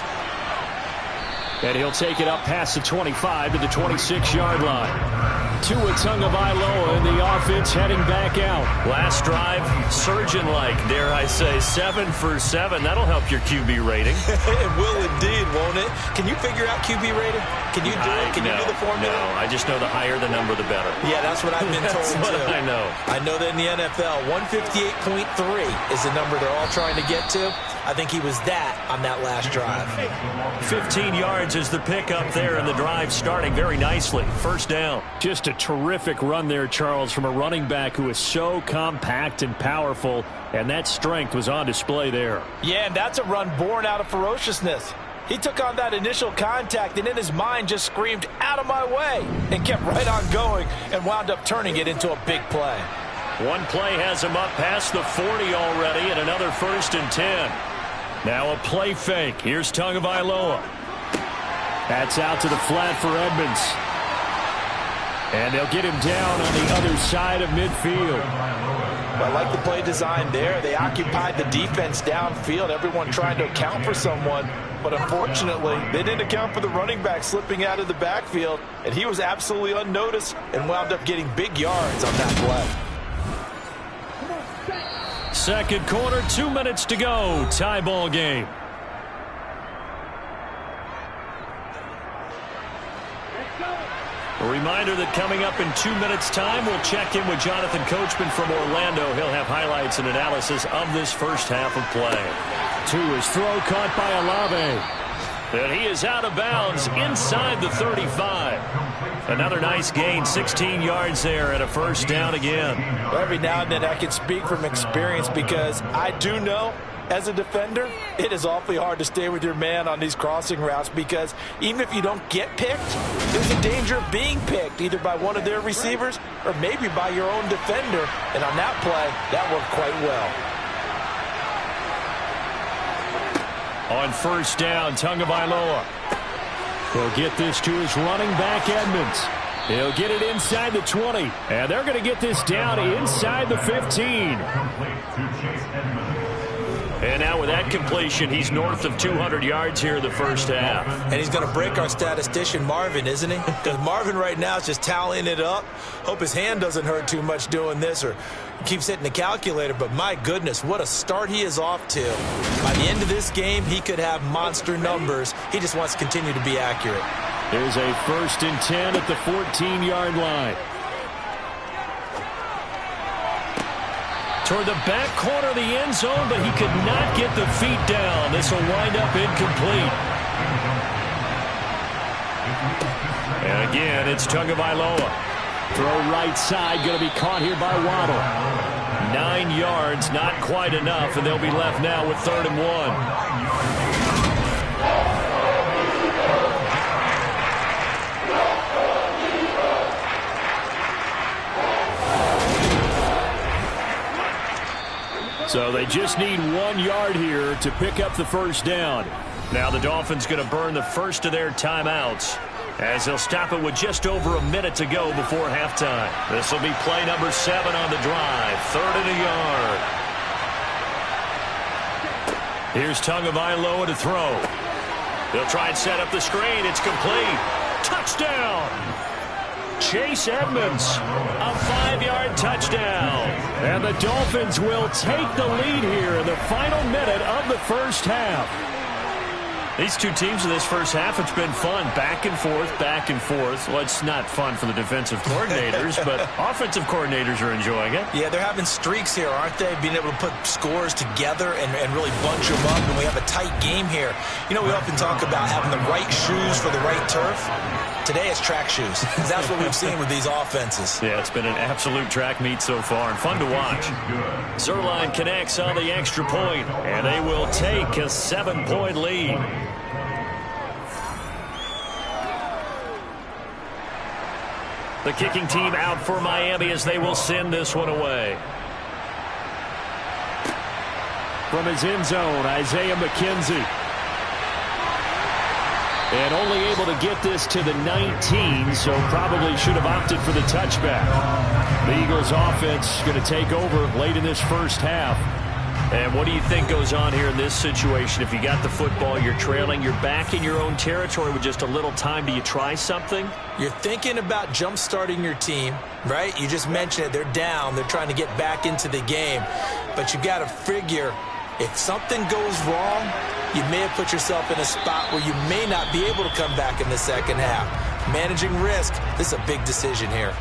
And he'll take it up past the 25 to the 26-yard line. Tua Tagovailoa in the offense heading back out. Last drive, surgeon-like, dare I say, 7 for 7. That'll help your QB rating. It will indeed, won't it? Can you figure out QB rating? Can you do it? Can you do the formula? No, I just know the higher the number, the better. Yeah, that's what I've been told, That's what too. I know. I know that in the NFL, 158.3 is the number they're all trying to get to. I think he was that on that last drive. 15 yards is the pickup there, and the drive starting very nicely. First down. Just a terrific run there, Charles, from a running back who is so compact and powerful, and that strength was on display there. Yeah, and that's a run born out of ferociousness. He took on that initial contact and in his mind just screamed, "Out of my way," and kept right on going and wound up turning it into a big play. One play has him up past the 40 already, and another 1st and 10. Now a play fake. Here's Tagovailoa. That's out to the flat for Edmonds. And they'll get him down on the other side of midfield. I like the play design there. They occupied the defense downfield, everyone trying to account for someone. But unfortunately, they didn't account for the running back slipping out of the backfield, and he was absolutely unnoticed and wound up getting big yards on that play. Second quarter, 2 minutes to go. Tie ball game. A reminder that coming up in 2 minutes' time, we'll check in with Jonathan Coachman from Orlando. He'll have highlights and analysis of this first half of play. Tua's throw caught by Olave. And he is out of bounds inside the 35. Another nice gain, 16 yards there, and a first down again. Every now and then I can speak from experience because I do know, as a defender, it is awfully hard to stay with your man on these crossing routes because even if you don't get picked, there's a danger of being picked either by one of their receivers or maybe by your own defender. And on that play, that worked quite well. On first down, Tagovailoa. He'll get this to his running back, Edmonds. He'll get it inside the 20. And they're going to get this down inside the 15. And now with that completion, he's north of 200 yards here in the first half. And he's going to break our statistician, Marvin, isn't he? Because Marvin right now is just tallying it up. Hope his hand doesn't hurt too much doing this or keeps hitting the calculator. But my goodness, what a start he is off to. By the end of this game, he could have monster numbers. He just wants to continue to be accurate. There's a 1st and 10 at the 14-yard line. Toward the back corner of the end zone, but he could not get the feet down. This will wind up incomplete. And again, it's Tagovailoa. Throw right side, going to be caught here by Waddle. 9 yards, not quite enough, and they'll be left now with 3rd and 1. So they just need 1 yard here to pick up the first down. Now the Dolphins going to burn the first of their timeouts as they'll stop it with just over a minute to go before halftime. This will be play number 7 on the drive. 3rd and a yard. Here's Tagovailoa to throw. They'll try and set up the screen. It's complete. Touchdown! Chase Edmonds, a 5-yard touchdown. And the Dolphins will take the lead here in the final minute of the first half. These two teams in this first half, it's been fun. Back and forth, back and forth. Well, it's not fun for the defensive coordinators, but offensive coordinators are enjoying it. Yeah, they're having streaks here, aren't they? Being able to put scores together and really bunch them up, and we have a tight game here. You know, we often talk about having the right shoes for the right turf. Today it's track shoes. That's what we've seen with these offenses. Yeah, it's been an absolute track meet so far and fun to watch. Zerline connects on the extra point, and they will take a 7-point lead. The kicking team out for Miami as they will send this one away. From his end zone, Isaiah McKenzie. And only able to get this to the 19, so probably should have opted for the touchback. The Eagles offense going to take over late in this first half. And what do you think goes on here in this situation? If you got the football, you're trailing, you're back in your own territory with just a little time. Do you try something? You're thinking about jump-starting your team, right? You just mentioned it. They're down. They're trying to get back into the game. But you got to figure if something goes wrong, you may have put yourself in a spot where you may not be able to come back in the second half. Managing risk, this is a big decision here.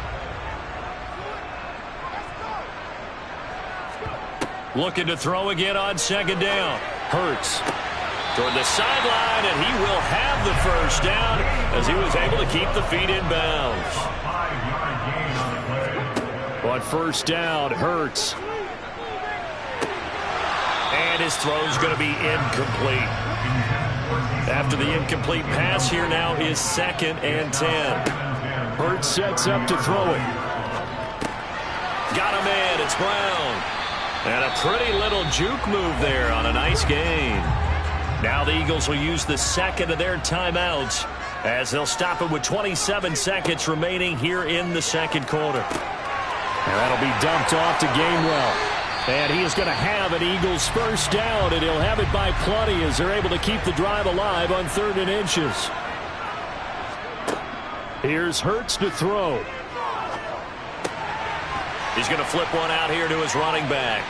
Looking to throw again on second down. Hurts toward the sideline, and he will have the first down as he was able to keep the feet in bounds. On first down, Hurts. And his throw's going to be incomplete. After the incomplete pass, here now is 2nd and 10. Hurts sets up to throw it. Got him in. It's Brown. And a pretty little juke move there on a nice gain. Now the Eagles will use the second of their timeouts as they'll stop it with 27 seconds remaining here in the second quarter. And that'll be dumped off to Gainwell. And he is going to have an Eagles first down, and he'll have it by plenty as they're able to keep the drive alive on 3rd and inches. Here's Hurts to throw. He's going to flip one out here to his running back.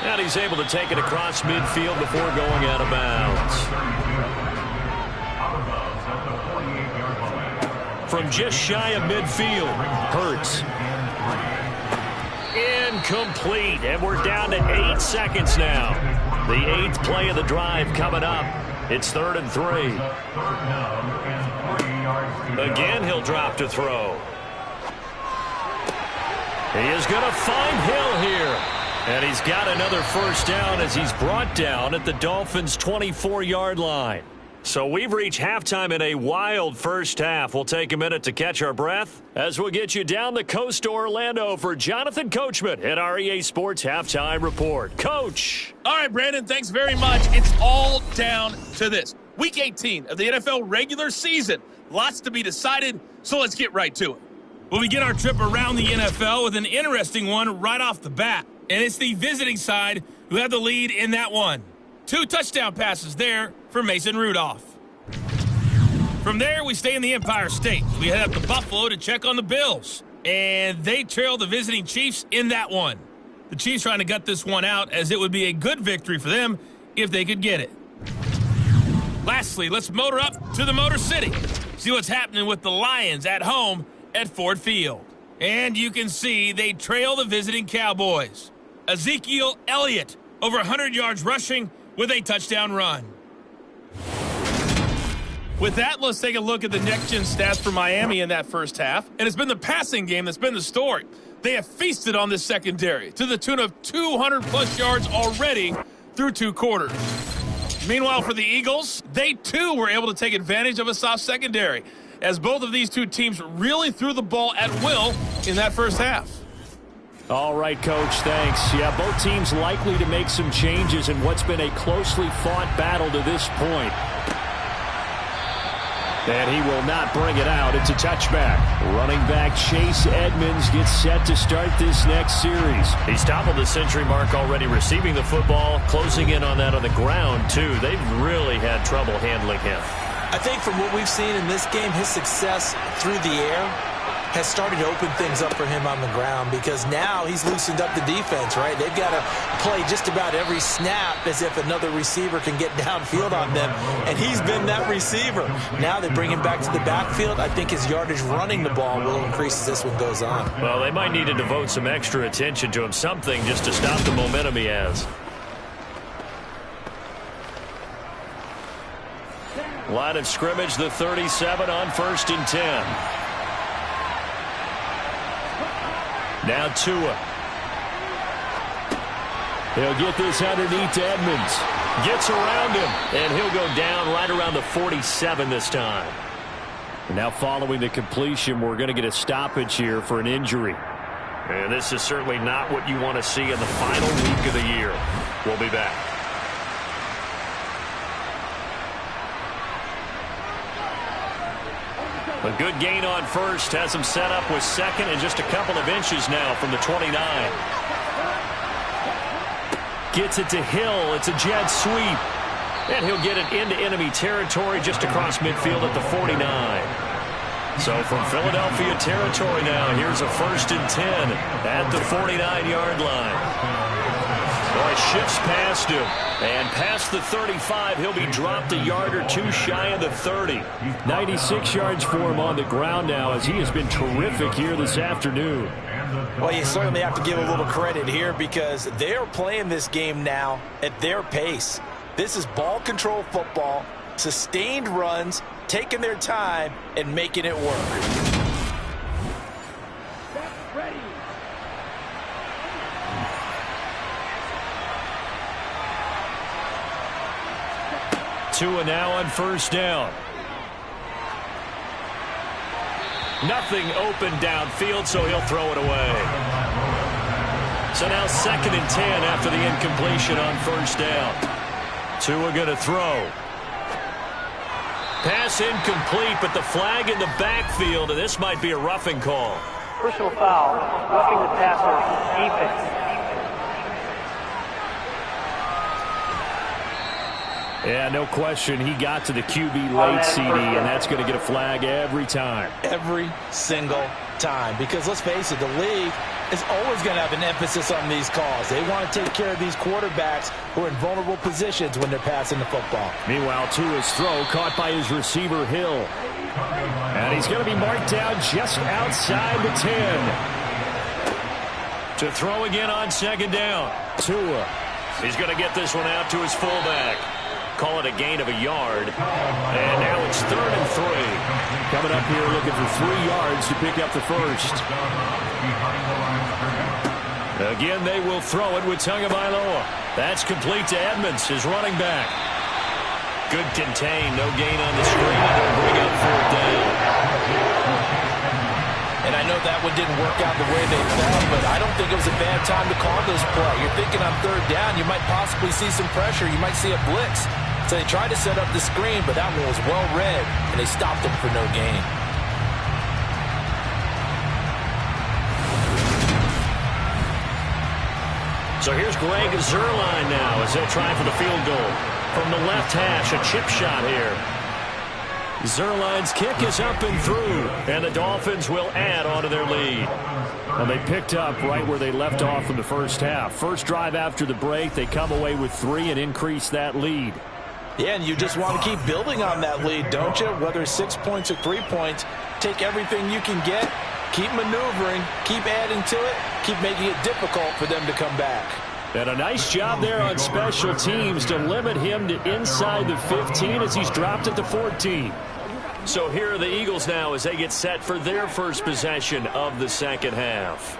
And he's able to take it across midfield before going out of bounds. From just shy of midfield, Hurts. Incomplete, and we're down to 8 seconds now. The 8th play of the drive coming up. It's 3rd and 3. Again, he'll drop to throw. He is going to find Hill here. And he's got another first down as he's brought down at the Dolphins' 24-yard line. So we've reached halftime in a wild first half. We'll take a minute to catch our breath as we'll get you down the coast to Orlando for Jonathan Coachman at our EA Sports Halftime Report. Coach. All right, Brandon, thanks very much. It's all down to this. Week 18 of the NFL regular season. Lots to be decided, so let's get right to it. We'll begin our trip around the NFL with an interesting one right off the bat. And it's the visiting side who have the lead in that one. 2 touchdown passes there for Mason Rudolph. From there, we stay in the Empire State. We head up to Buffalo to check on the Bills. And they trail the visiting Chiefs in that one. The Chiefs trying to gut this one out as it would be a good victory for them if they could get it. Lastly, let's motor up to the Motor City. See what's happening with the Lions at home at Ford Field. And you can see they trail the visiting Cowboys. Ezekiel Elliott over 100 yards rushing with a touchdown run. With that, let's take a look at the next-gen stats for Miami in that first half. And it's been the passing game that's been the story. They have feasted on this secondary to the tune of 200-plus yards already through 2 quarters. Meanwhile, for the Eagles, they too were able to take advantage of a soft secondary, as both of these 2 teams really threw the ball at will in that first half. All right, Coach, thanks. Yeah, both teams likely to make some changes in what's been a closely fought battle to this point. And he will not bring it out. It's a touchback. Running back Chase Edmonds gets set to start this next series. He's toppled the century mark already, receiving the football, closing in on that on the ground, too. They've really had trouble handling him. I think from what we've seen in this game, his success through the air has started to open things up for him on the ground, because now he's loosened up the defense, right? They've got to play just about every snap as if another receiver can get downfield on them, and he's been that receiver. Now they bring him back to the backfield. I think his yardage running the ball will increase as this one goes on. Well, they might need to devote some extra attention to him, something just to stop the momentum he has. Line of scrimmage, the 37 on 1st and 10. Now Tua. He'll get this underneath to Edmonds. Gets around him, and he'll go down right around the 47 this time. And now following the completion, we're going to get a stoppage here for an injury. And this is certainly not what you want to see in the final week of the year. We'll be back. A good gain on first has him set up with second and just a couple of inches now from the 29. Gets it to Hill. It's a jet sweep. And he'll get it into enemy territory just across midfield at the 49. So from Philadelphia territory now, here's a 1st and 10 at the 49-yard line. Boy, shifts past him. And past the 35, he'll be dropped a yard or two shy of the 30. 96 yards for him on the ground now, as he has been terrific here this afternoon. Well, you certainly have to give a little credit here because they're playing this game now at their pace. This is ball control football, sustained runs, taking their time, and making it work. Tua now on 1st down. Nothing open downfield, so he'll throw it away. So now 2nd and 10 after the incompletion on 1st down. Tua going to throw. Pass incomplete, but the flag in the backfield, and this might be a roughing call. Personal foul, roughing the passer, defense. Yeah, no question. He got to the QB late, CD, and that's going to get a flag every time. Every single time. Because let's face it, the league is always going to have an emphasis on these calls. They want to take care of these quarterbacks who are in vulnerable positions when they're passing the football. Meanwhile, Tua's throw caught by his receiver, Hill. And he's going to be marked down just outside the 10. To throw again on 2nd down. Tua. He's going to get this one out to his fullback. Call it a gain of a yard. And now it's 3rd and 3. Coming up here looking for 3 yards to pick up the 1st. Again, they will throw it with Tagovailoa. That's complete to Edmonds, his running back. Good contain, no gain on the screen. They'll bring up 4th down. And I know that one didn't work out the way they thought, but I don't think it was a bad time to call this play. You're thinking on 3rd down, you might possibly see some pressure. You might see a blitz. So they tried to set up the screen, but that one was well read, and they stopped him for no gain. So here's Greg Zuerlein now as they'll try for the field goal. From the left hash, a chip shot here. Zuerlein's kick is up and through, and the Dolphins will add on to their lead. And they picked up right where they left off in the 1st half. First drive after the break, they come away with 3 and increase that lead. Yeah, and you just want to keep building on that lead, don't you? Whether it's 6 points or 3 points, take everything you can get, keep maneuvering, keep adding to it, keep making it difficult for them to come back. And a nice job there on special teams to limit him to inside the 15 as he's dropped at the 14. So here are the Eagles now as they get set for their first possession of the 2nd half.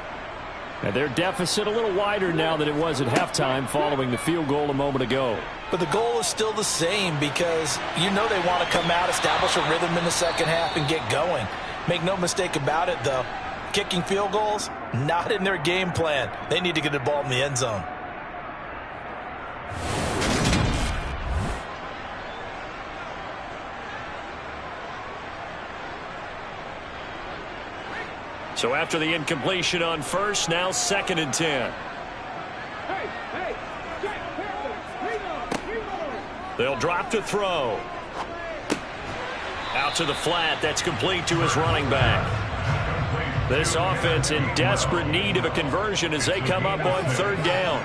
And their deficit a little wider now than it was at halftime following the field goal a moment ago. But the goal is still the same because you know they want to come out, establish a rhythm in the 2nd half, and get going. Make no mistake about it, though. Kicking field goals, not in their game plan. They need to get the ball in the end zone. So after the incompletion on 1st, now 2nd and 10. They'll drop to throw. Out to the flat. That's complete to his running back. This offense in desperate need of a conversion as they come up on 3rd down.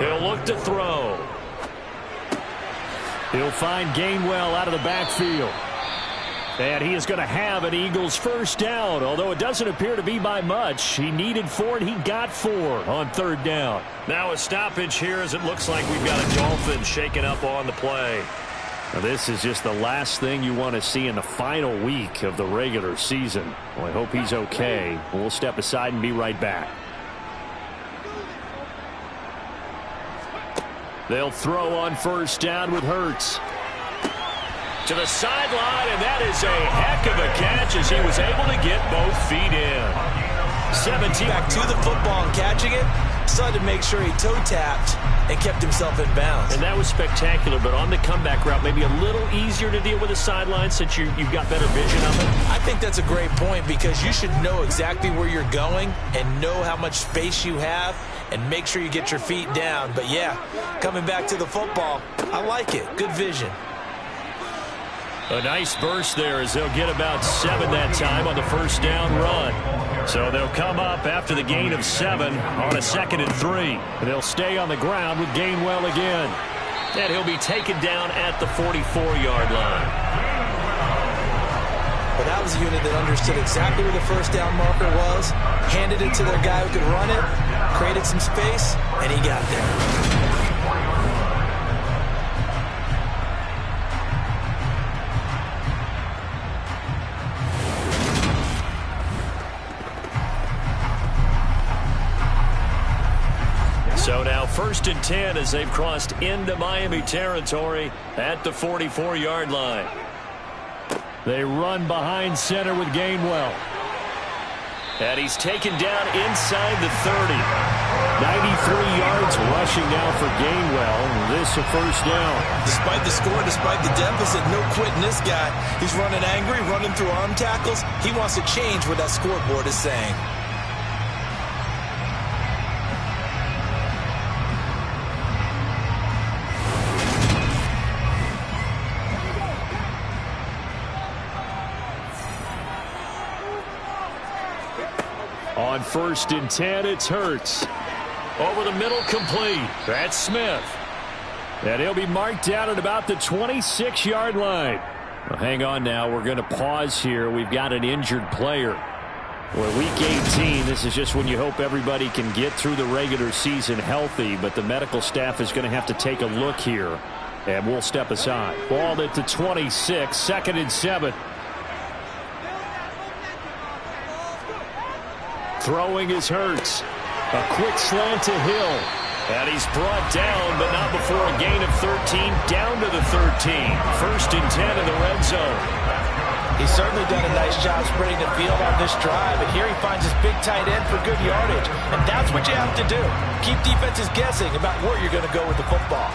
He'll look to throw. He'll find Gainwell out of the backfield. And he is going to have an Eagles 1st down, although it doesn't appear to be by much. He needed 4, and he got 4 on 3rd down. Now a stoppage here as it looks like we've got a Dolphin shaking up on the play. Now this is just the last thing you want to see in the final week of the regular season. Well, I hope he's okay. We'll step aside and be right back. They'll throw on 1st down with Hurts. To the sideline, and that is a heck of a catch as he was able to get both feet in. 17. Back to the football and catching it. Decided to make sure he toe-tapped and kept himself in bounds. And that was spectacular, but on the comeback route, maybe a little easier to deal with the sideline since you've got better vision of it? I think that's a great point because you should know exactly where you're going and know how much space you have and make sure you get your feet down. But, yeah, coming back to the football, I like it. Good vision. A nice burst there as they'll get about 7 that time on the first down run. So they'll come up after the gain of 7 on a 2nd and 3. And they'll stay on the ground with Gainwell again. And he'll be taken down at the 44-yard line. But that was a unit that understood exactly where the first down marker was, handed it to their guy who could run it, created some space, and he got there. So now 1st and 10 as they've crossed into Miami territory at the 44-yard line. They run behind center with Gainwell. And he's taken down inside the 30. 93 yards rushing now for Gainwell. This a first down. Despite the score, despite the deficit, no quitting this guy. He's running angry, running through arm tackles. He wants to change what that scoreboard is saying. On 1st and 10, it's Hurts. Over the middle, complete. That's Smith. And he'll be marked down at about the 26-yard line. Well, hang on now. We're going to pause here. We've got an injured player. Well, week 18, this is just when you hope everybody can get through the regular season healthy, but the medical staff is going to have to take a look here, and we'll step aside. Ball at the 26, 2nd and 7. Throwing is Hurts. A quick slant to Hill. And he's brought down, but not before a gain of 13, down to the 13. 1st and 10 in the red zone. He's certainly done a nice job spreading the field on this drive, and here he finds his big tight end for good yardage. And that's what you have to do. Keep defenses guessing about where you're going to go with the football.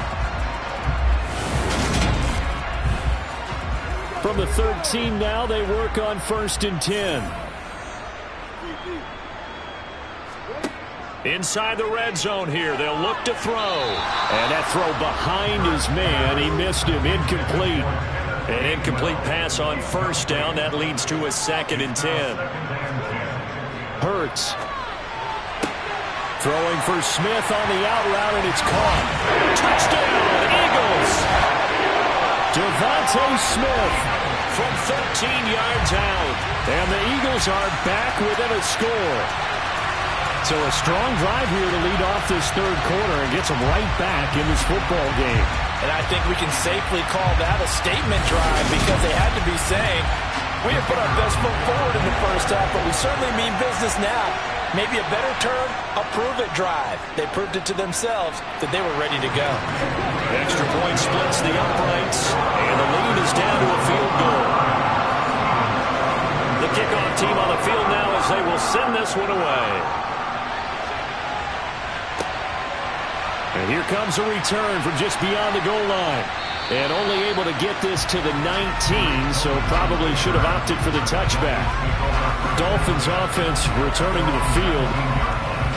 From the 13 now, they work on 1st and 10. Inside the red zone here, they'll look to throw. And that throw behind his man, he missed him, incomplete. An incomplete pass on 1st down, that leads to a 2nd and 10. Hurts. Throwing for Smith on the out route, and it's caught. Touchdown, Eagles! Devontae Smith from 13 yards out. And the Eagles are back within a score. So a strong drive here to lead off this 3rd quarter and gets them right back in this football game. And I think we can safely call that a statement drive because they had to be saying, we have put our best foot forward in the first half, but we certainly mean business now. Maybe a better term, a prove-it drive. They proved it to themselves that they were ready to go. Extra point splits the uprights, and the lead is down to a field goal. The kickoff team on the field now as they will send this one away. And here comes a return from just beyond the goal line. And only able to get this to the 19, so probably should have opted for the touchback. Dolphins offense returning to the field.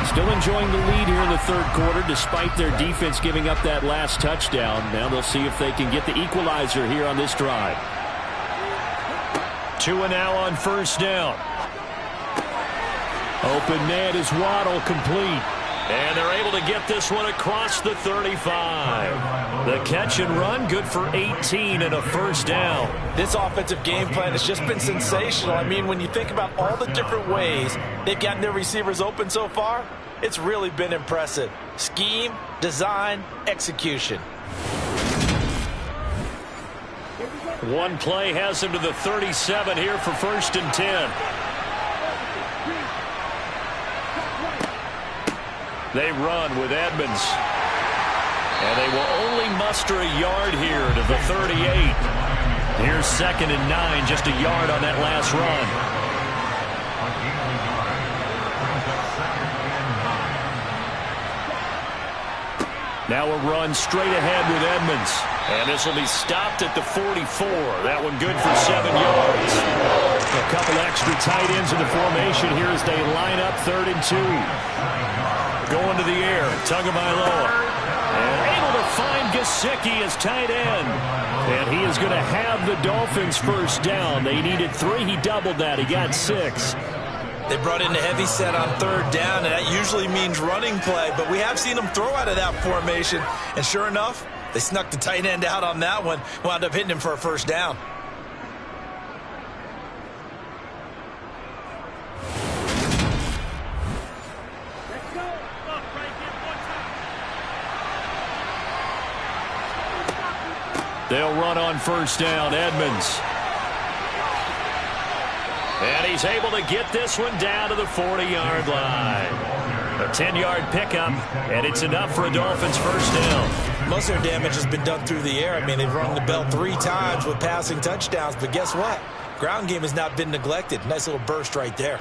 Still enjoying the lead here in the 3rd quarter despite their defense giving up that last touchdown. Now they'll see if they can get the equalizer here on this drive. 2 and now on 1st down. Open man is Waddle, complete. And they're able to get this one across the 35. The catch and run, good for 18 and a 1st down. This offensive game plan has just been sensational. I mean, when you think about all the different ways they've gotten their receivers open so far, it's really been impressive. Scheme, design, execution. One play has him to the 37 here for 1st and 10. They run with Edmonds. And they will only muster a yard here to the 38. Here's 2nd and 9, just a yard on that last run. Now a run straight ahead with Edmonds. And this will be stopped at the 44. That one good for 7 yards. A couple extra tight ends in the formation here as they line up 3rd and 2. Going to the air, Tagovailoa. And able to find Gesicki as tight end. And he is going to have the Dolphins first down. They needed 3. He doubled that. He got 6. They brought in the heavy set on 3rd down, and that usually means running play. But we have seen them throw out of that formation. And sure enough, they snuck the tight end out on that one. Wound up hitting him for a first down. They'll run on first down, Edmonds. And he's able to get this one down to the 40-yard line. A 10-yard pickup, and it's enough for a Dolphins first down. Most of their damage has been done through the air. I mean, they've rung the bell 3 times with passing touchdowns, but guess what? Ground game has not been neglected. Nice little burst right there.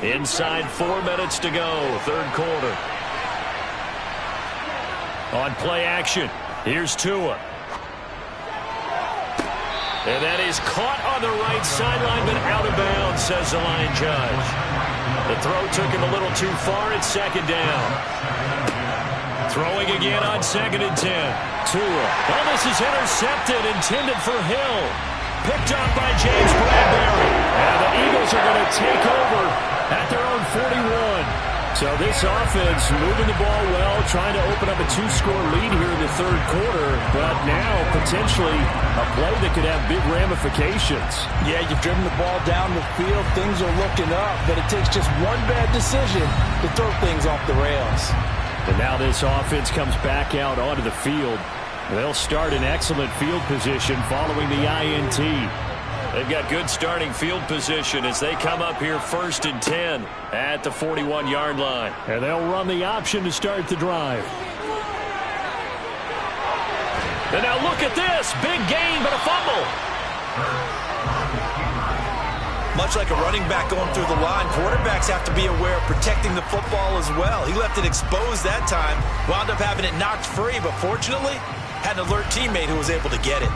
Inside 4 minutes to go, 3rd quarter. On play action, here's Tua. And that is caught on the right sideline, but out of bounds, says the line judge. The throw took him a little too far at 2nd down. Throwing again on 2nd and 10. Tua. Oh, this is intercepted, intended for Hill. Picked up by James Bradbury. And the Eagles are going to take over at their own 41. So this offense moving the ball well, trying to open up a 2-score lead here in the 3rd quarter, but now potentially a play that could have big ramifications. Yeah, you've driven the ball down the field. Things are looking up, but it takes just one bad decision to throw things off the rails. And now this offense comes back out onto the field. They'll start in excellent field position following the INT. They've got good starting field position as they come up here 1st and 10 at the 41-yard line. And they'll run the option to start the drive. And now look at this. Big gain, but a fumble. Much like a running back going through the line, quarterbacks have to be aware of protecting the football as well. He left it exposed that time, wound up having it knocked free, but fortunately, had an alert teammate who was able to get it.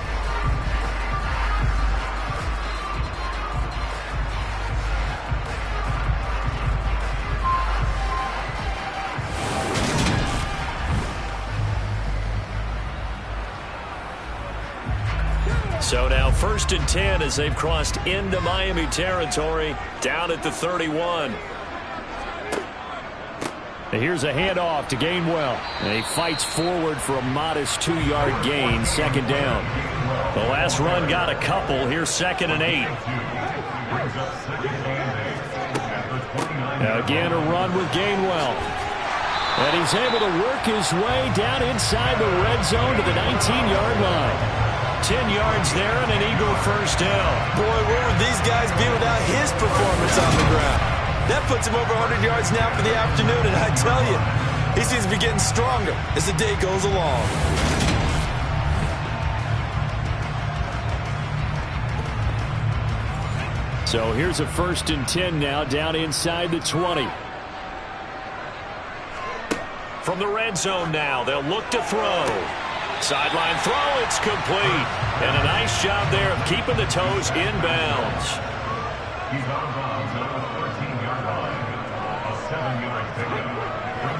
So now 1st and 10 as they've crossed into Miami territory, down at the 31. And here's a handoff to Gainwell. And he fights forward for a modest 2-yard gain, 2nd down. The last run got a couple. Here's 2nd and 8. Now again, a run with Gainwell. And he's able to work his way down inside the red zone to the 19-yard line. 10 yards there and an Eagle first down. Boy, where would these guys be without his performance on the ground? That puts him over 100 yards now for the afternoon, and I tell you, he seems to be getting stronger as the day goes along. So here's a 1st and 10 now down inside the 20. From the red zone now, they'll look to throw. Sideline throw, it's complete. And a nice job there of keeping the toes inbounds.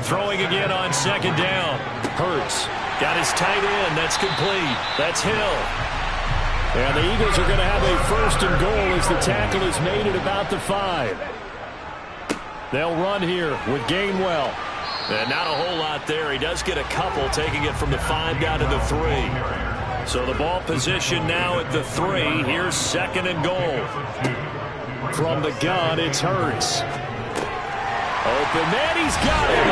Throwing again on 2nd down. Hurts got his tight end. That's complete. That's Hill. And the Eagles are going to have a 1st and goal as the tackle is made at about the 5. They'll run here with Gainwell. And not a whole lot there. He does get a couple, taking it from the 5 down to the 3. So the ball position now at the 3. Here's 2nd and goal. From the gun, it's Hurts. Open man, he's got him.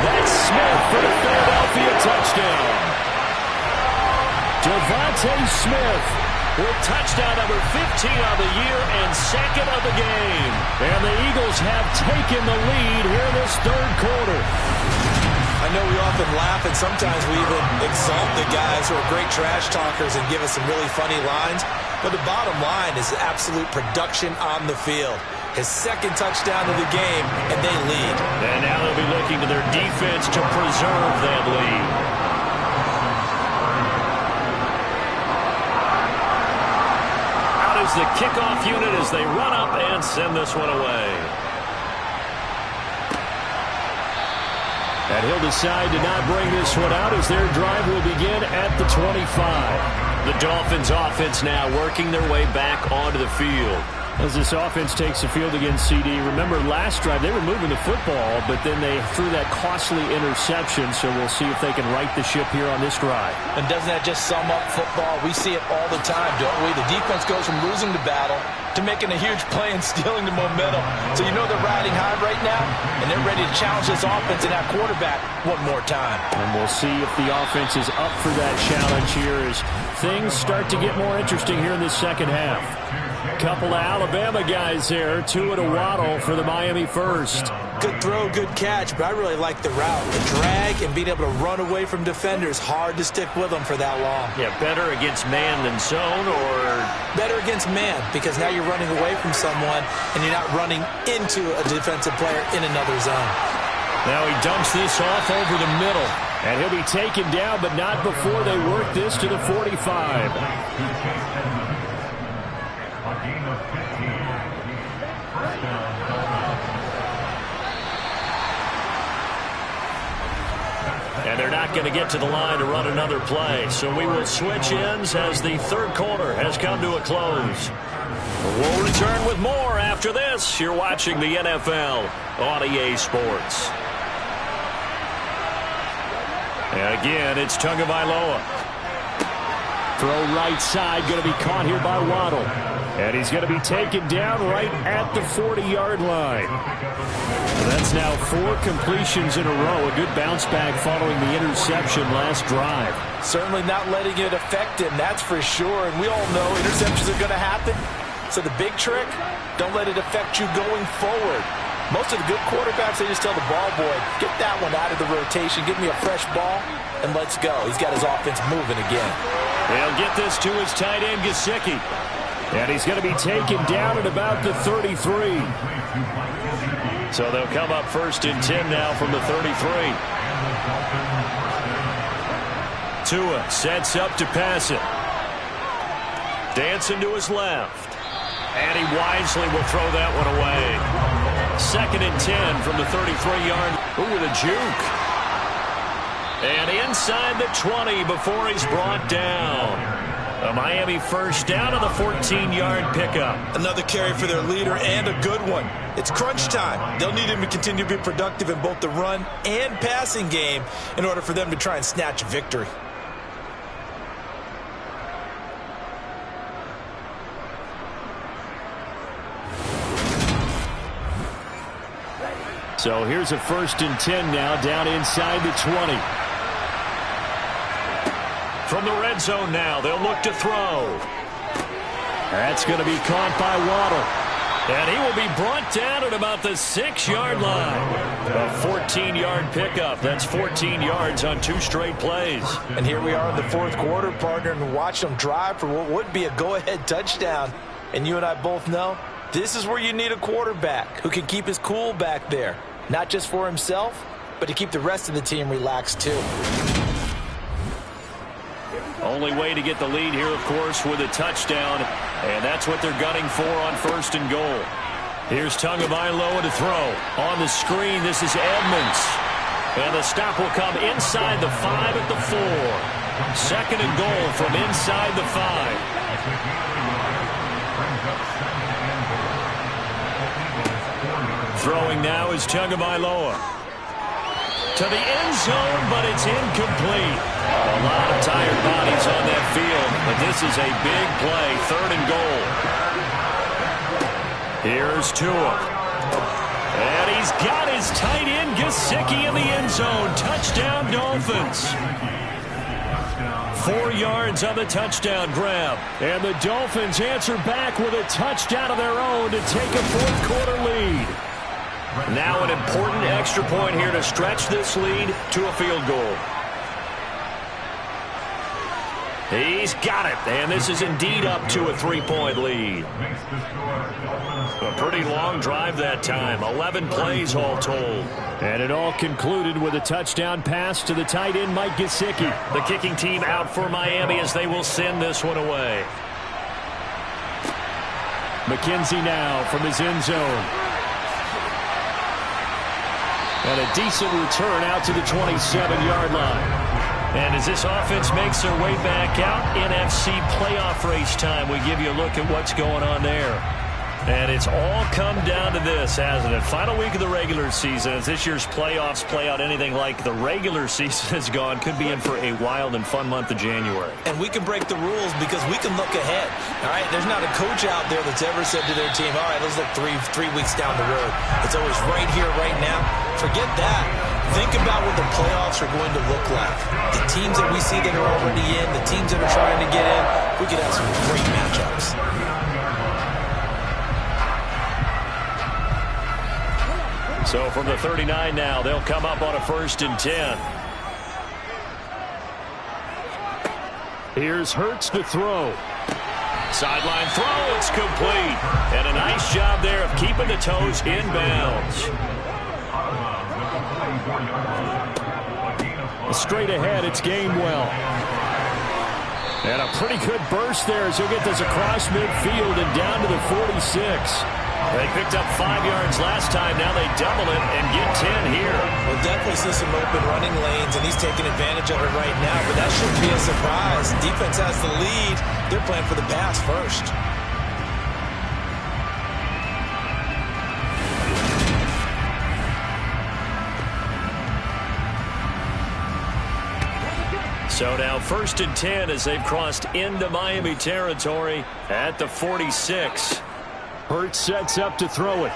That's Smith for the Philadelphia touchdown. Devontae Smith with touchdown number 15 of the year and 2nd of the game. And the Eagles have taken the lead here in this 3rd quarter. I know we often laugh, and sometimes we even exalt the guys who are great trash talkers and give us some really funny lines. But the bottom line is absolute production on the field. His second touchdown of the game, and they lead. And now they'll be looking to their defense to preserve that lead. Out is the kickoff unit as they run up and send this one away. And he'll decide to not bring this one out as their drive will begin at the 25. The Dolphins offense now working their way back onto the field. As this offense takes the field against CD, remember last drive they were moving the football, but then they threw that costly interception, so we'll see if they can right the ship here on this drive. And doesn't that just sum up football? We see it all the time, don't we? The defense goes from losing the battle to making a huge play and stealing the momentum. So you know they're riding high right now, and they're ready to challenge this offense and that quarterback one more time. And we'll see if the offense is up for that challenge here as things start to get more interesting here in this second half. Couple of Alabama guys there, two at a waddle for the Miami first. Good throw, good catch, but I really like the route. The drag and being able to run away from defenders, hard to stick with them for that long. Yeah, better against man than zone, or? Better against man, because now you're running away from someone and you're not running into a defensive player in another zone. Now he dumps this off over the middle. And he'll be taken down, but not before they work this to the 45. And they're not going to get to the line to run another play. So we will switch ends as the third quarter has come to a close. We'll return with more after this. You're watching the NFL on EA Sports. And again, it's Tagovailoa. Throw right side, going to be caught here by Waddle. And he's going to be taken down right at the 40-yard line. That's now 4 completions in a row. A good bounce back following the interception last drive. Certainly not letting it affect him, that's for sure. And we all know interceptions are going to happen. So the big trick, don't let it affect you going forward. Most of the good quarterbacks, they just tell the ball boy, get that one out of the rotation, give me a fresh ball, and let's go. He's got his offense moving again. They'll get this to his tight end, Gesicki. And he's going to be taken down at about the 33. So they'll come up 1st and 10 now from the 33. Tua sets up to pass it. Dancing to his left. And he wisely will throw that one away. 2nd and 10 from the 33-yard. Ooh, with a juke. And inside the 20 before he's brought down. A Miami first down on the 14-yard pickup. Another carry for their leader and a good one. It's crunch time. They'll need him to continue to be productive in both the run and passing game in order for them to try and snatch a victory. So here's a 1st and 10 now down inside the 20. From the red zone now, they'll look to throw. That's going to be caught by Waddle. And he will be brought down at about the 6-yard line. A 14-yard pickup. That's 14 yards on 2 straight plays. And here we are in the 4th quarter, partner, and watch them drive for what would be a go-ahead touchdown. And you and I both know this is where you need a quarterback who can keep his cool back there. Not just for himself, but to keep the rest of the team relaxed too. Only way to get the lead here, of course, with a touchdown. And that's what they're gunning for on 1st and goal. Here's Tagovailoa to throw. On the screen, this is Edmonds. And the stop will come inside the 5 at the 4. 2nd and goal from inside the 5. Throwing now is Tagovailoa. To the end zone, but it's incomplete. A lot of tired bodies on that field, but this is a big play, 3rd and goal. Here's Tua. And he's got his tight end, Gesicki, in the end zone. Touchdown, Dolphins. 4 yards on the touchdown grab. And the Dolphins answer back with a touchdown of their own to take a 4th quarter lead. Now an important extra point here to stretch this lead to a field goal. He's got it, and this is indeed up to a 3-point lead. A pretty long drive that time, 11 plays all told. And it all concluded with a touchdown pass to the tight end, Mike Gesicki. The kicking team out for Miami as they will send this one away. McKenzie now from his end zone. And a decent return out to the 27-yard line. And as this offense makes their way back out, NFC playoff race time, we give you a look at what's going on there. And it's all come down to this, hasn't it? Final week of the regular season. As this year's playoffs play out anything like the regular season has gone, could be in for a wild and fun month of January. And we can break the rules because we can look ahead. All right, there's not a coach out there that's ever said to their team, all right, let's look three weeks down the road. It's always right here, right now. Forget that. Think about what the playoffs are going to look like. The teams that we see that are already in, the teams that are trying to get in, we could have some great matchups. So from the 39 now, they'll come up on a 1st and 10. Here's Hurts to throw. Sideline throw, it's complete. And a nice job there of keeping the toes in bounds. Straight ahead, it's Gainwell. And a pretty good burst there as he'll get this across midfield and down to the 46. They picked up 5 yards last time. Now they double it and get 10 here. We'll definitely see some open running lanes, and he's taking advantage of it right now, but that shouldn't be a surprise. Defense has the lead. They're playing for the pass first. So now 1st and 10 as they've crossed into Miami territory at the 46. Hurts sets up to throw it.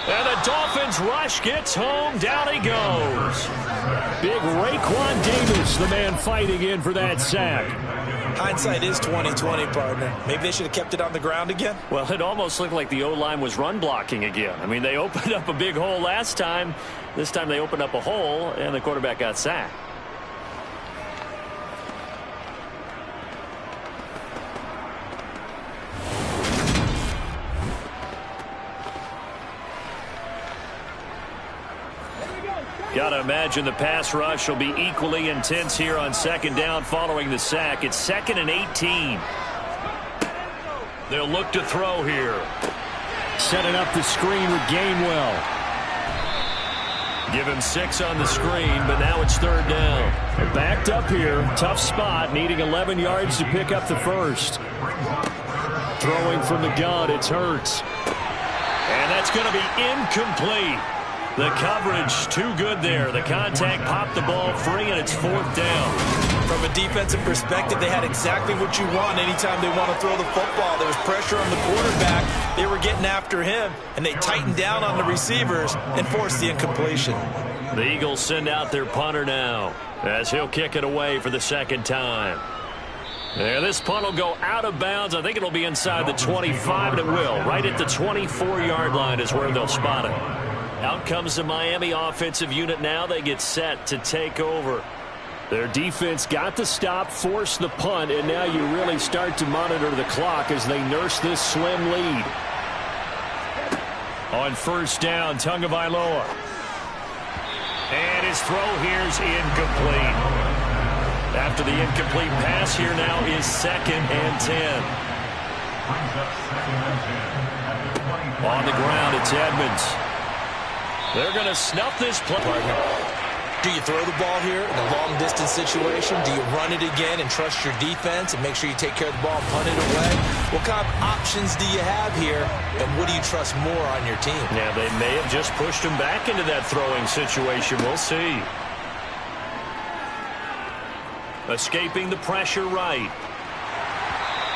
And the Dolphins rush gets home. Down he goes. Big Raekwon Davis, the man fighting in for that sack. Hindsight is 20/20, partner. Maybe they should have kept it on the ground again. Well, it almost looked like the O-line was run blocking again. I mean, they opened up a big hole last time. This time they opened up a hole, and the quarterback got sacked. Got to imagine the pass rush will be equally intense here on 2nd down following the sack. It's 2nd and 18. They'll look to throw here. Setting up the screen with Gainwell. Give him 6 on the screen, but now it's 3rd down. Backed up here. Tough spot, needing 11 yards to pick up the first. Throwing from the gun, it's Hurts. And that's going to be incomplete. The coverage too good there. The contact popped the ball free, and it's 4th down. From a defensive perspective, they had exactly what you want anytime they want to throw the football. There was pressure on the quarterback. They were getting after him, and they tightened down on the receivers and forced the incompletion. The Eagles send out their punter now as he'll kick it away for the 2nd time. Yeah, this punt will go out of bounds. I think it'll be inside the 25, and it will. Right at the 24-yard line is where they'll spot it. Out comes the Miami offensive unit now. They get set to take over. Their defense got the stop, forced the punt, and now you really start to monitor the clock as they nurse this slim lead. On 1st down, Tagovailoa. And his throw here's incomplete. After the incomplete pass, here now is 2nd and 10. On the ground, it's Edmonds. They're going to snuff this play. Do you throw the ball here in a long-distance situation? Do you run it again and trust your defense and make sure you take care of the ball and punt it away? What kind of options do you have here, and what do you trust more on your team? Yeah, they may have just pushed him back into that throwing situation. We'll see. Escaping the pressure right.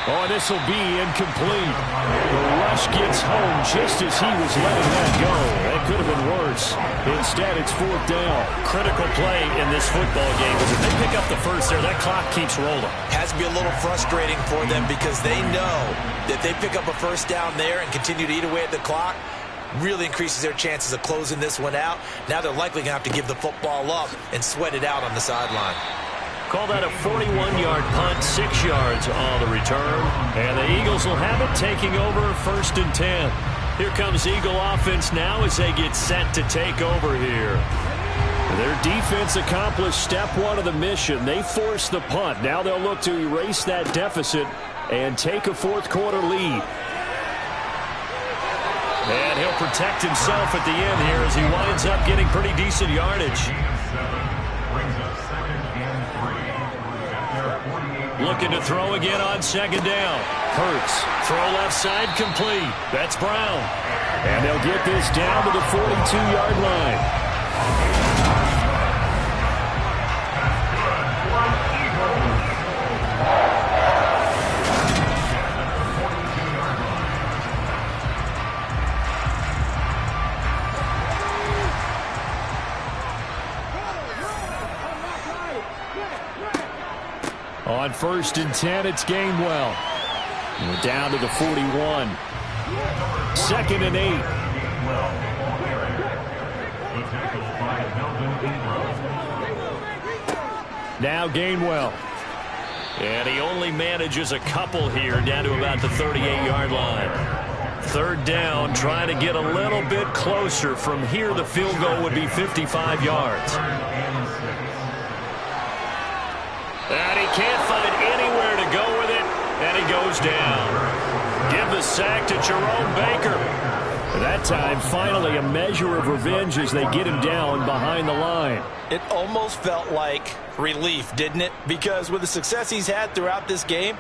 Oh, this will be incomplete. The rush gets home just as he was letting that go. That could have been worse. Instead, it's 4th down. Critical play in this football game is if they pick up the first there, that clock keeps rolling. Has to be a little frustrating for them because they know that they pick up a 1st down there and continue to eat away at the clock, really increases their chances of closing this one out. Now they're likely going to have to give the football up and sweat it out on the sideline. Call that a 41-yard punt, 6 yards on the return. And the Eagles will have it, taking over 1st and 10. Here comes Eagle offense now as they get set to take over here. Their defense accomplished step 1 of the mission. They forced the punt. Now they'll look to erase that deficit and take a 4th quarter lead. And he'll protect himself at the end here as he winds up getting pretty decent yardage. Looking to throw again on 2nd down. Hurts. Throw left side complete. That's Brown. And they'll get this down to the 42-yard line. On 1st and 10, it's Gainwell. We're down to the 41. 2nd and 8. Now Gainwell. And he only manages a couple here down to about the 38-yard line. 3rd down, trying to get a little bit closer. From here, the field goal would be 55 yards. And he can't find anywhere to go with it, and he goes down. Give the sack to Jerome Baker. That time, finally, a measure of revenge as they get him down behind the line. It almost felt like relief, didn't it? Because with the success he's had throughout this game,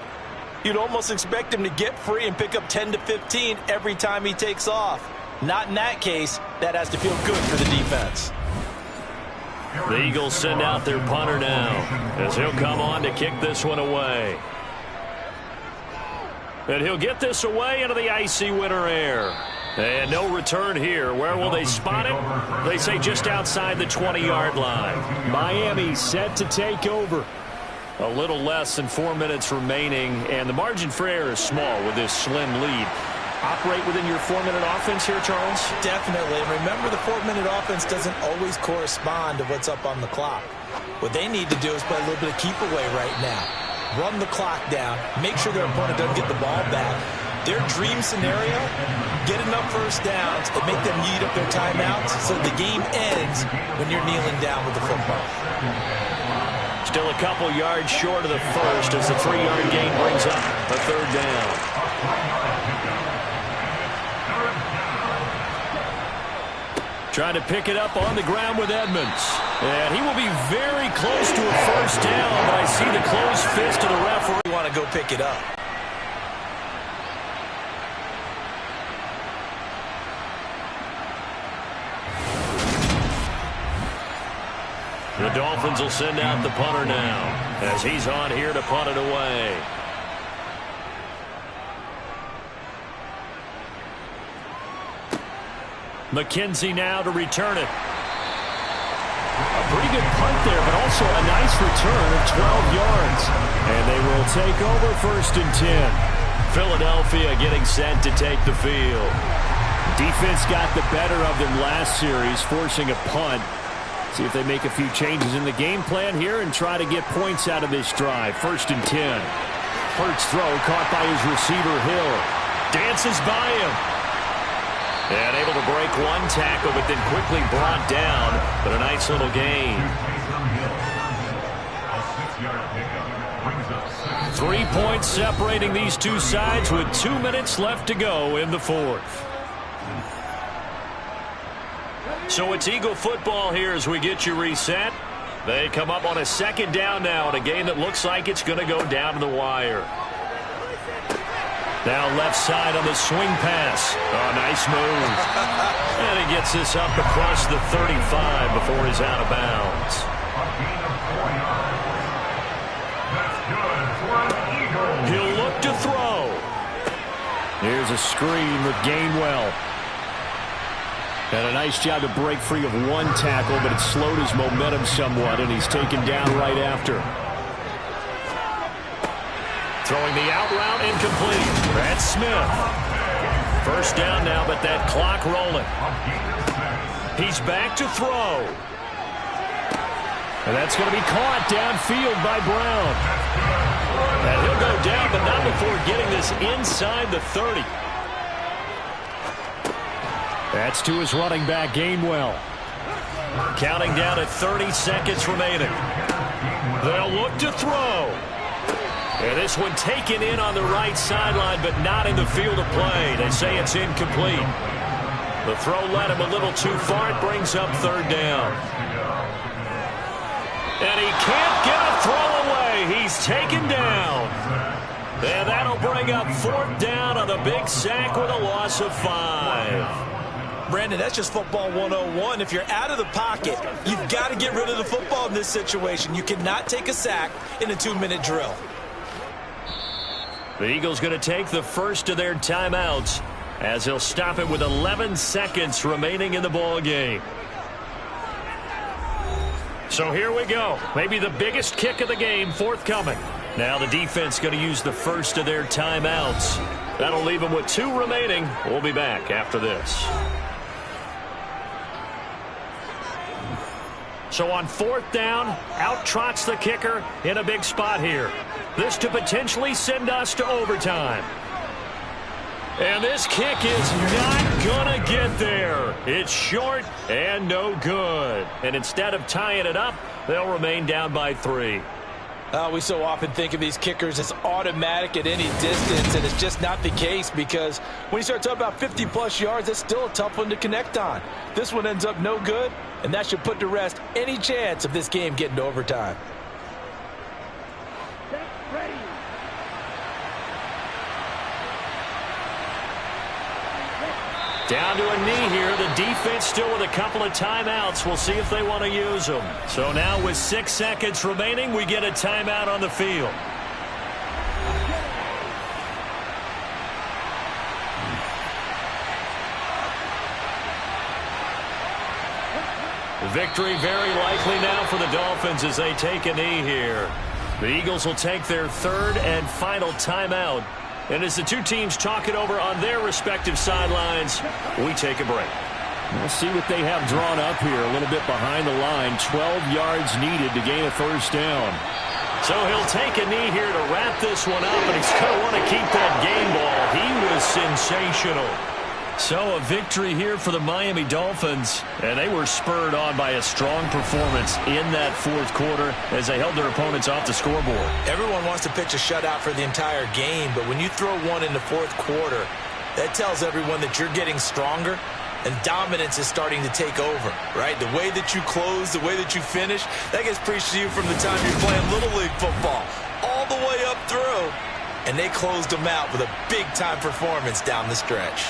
you'd almost expect him to get free and pick up 10 to 15 every time he takes off. Not in that case. That has to feel good for the defense. The Eagles send out their punter now as he'll come on to kick this one away. And he'll get this away into the icy winter air. And no return here. Where will they spot it? They say just outside the 20-yard line. Miami set to take over. A little less than 4 minutes remaining, and the margin for error is small with this slim lead. Operate within your 4-minute offense here, Charles? Definitely. And remember, the 4-minute offense doesn't always correspond to what's up on the clock. What they need to do is play a little bit of keep away right now. Run the clock down. Make sure their opponent doesn't get the ball back. Their dream scenario, get enough 1st downs and make them eat up their timeouts so the game ends when you're kneeling down with the football. Still a couple yards short of the 1st as the 3-yard gain brings up a 3rd down. Trying to pick it up on the ground with Edmonds. And he will be very close to a 1st down, but I see the closed fist of the referee. You want to go pick it up. The Dolphins will send out the punter now as he's on here to punt it away. McKenzie now to return it. A pretty good punt there, but also a nice return of 12 yards. And they will take over 1st and 10. Philadelphia getting set to take the field. Defense got the better of them last series, forcing a punt. See if they make a few changes in the game plan here and try to get points out of this drive. 1st and 10. Hurts throw caught by his receiver Hill. Dances by him. And able to break one tackle, but then quickly brought down. But a nice little gain. 3 points separating these two sides with 2 minutes left to go in the 4th. So it's Eagle football here as we get you reset. They come up on a 2nd down now in a game that looks like it's going to go down to the wire. Now left side on the swing pass. Oh, nice move. And he gets this up across the 35 before he's out of bounds. He'll look to throw. Here's a screen with Gainwell. And a nice job to break free of one tackle, but it slowed his momentum somewhat, and he's taken down right after. Throwing the out route incomplete. That's Smith. 1st down now, but that clock rolling. He's back to throw. And that's going to be caught downfield by Brown. And he'll go down, but not before getting this inside the 30. That's to his running back, Gainwell. Counting down at 30 seconds remaining. They'll look to throw. And this one taken in on the right sideline, but not in the field of play. They say it's incomplete. The throw led him a little too far. It brings up third down. And he can't get a throw away. He's taken down. And that'll bring up fourth down on the big sack with a loss of 5. Brandon, that's just football 101. If you're out of the pocket, you've got to get rid of the football in this situation. You cannot take a sack in a 2-minute drill. The Eagles going to take the first of their timeouts as he'll stop it with 11 seconds remaining in the ball game. So here we go. Maybe the biggest kick of the game forthcoming. Now the defense going to use the first of their timeouts. That'll leave them with 2 remaining. We'll be back after this. So on fourth down, out trots the kicker in a big spot here. This to potentially send us to overtime. And this kick is not going to get there. It's short and no good. And instead of tying it up, they'll remain down by 3. We so often think of these kickers as automatic at any distance, and it's just not the case because when you start talking about 50-plus yards, that's still a tough one to connect on. This one ends up no good, and that should put to rest any chance of this game getting to overtime. Down to a knee here. The defense still with a couple of timeouts. We'll see if they want to use them. So now with 6 seconds remaining, we get a timeout on the field. Victory very likely now for the Dolphins as they take a knee here. The Eagles will take their third and final timeout. And as the two teams talk it over on their respective sidelines, we take a break. We'll see what they have drawn up here. A little bit behind the line. 12 yards needed to gain a first down. So he'll take a knee here to wrap this one up, and he's going to want to keep that game ball. He was sensational. So a victory here for the Miami Dolphins, and they were spurred on by a strong performance in that fourth quarter as they held their opponents off the scoreboard. Everyone wants to pitch a shutout for the entire game, but when you throw one in the fourth quarter, that tells everyone that you're getting stronger and dominance is starting to take over, right? The way that you close, the way that you finish, that gets preached to you from the time you're playing Little League football all the way up through, and they closed them out with a big-time performance down the stretch.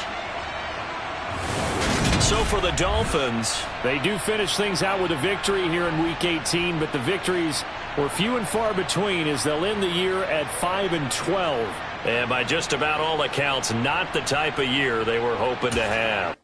So for the Dolphins, they do finish things out with a victory here in Week 18, but the victories were few and far between as they'll end the year at 5-12. And by just about all accounts, not the type of year they were hoping to have.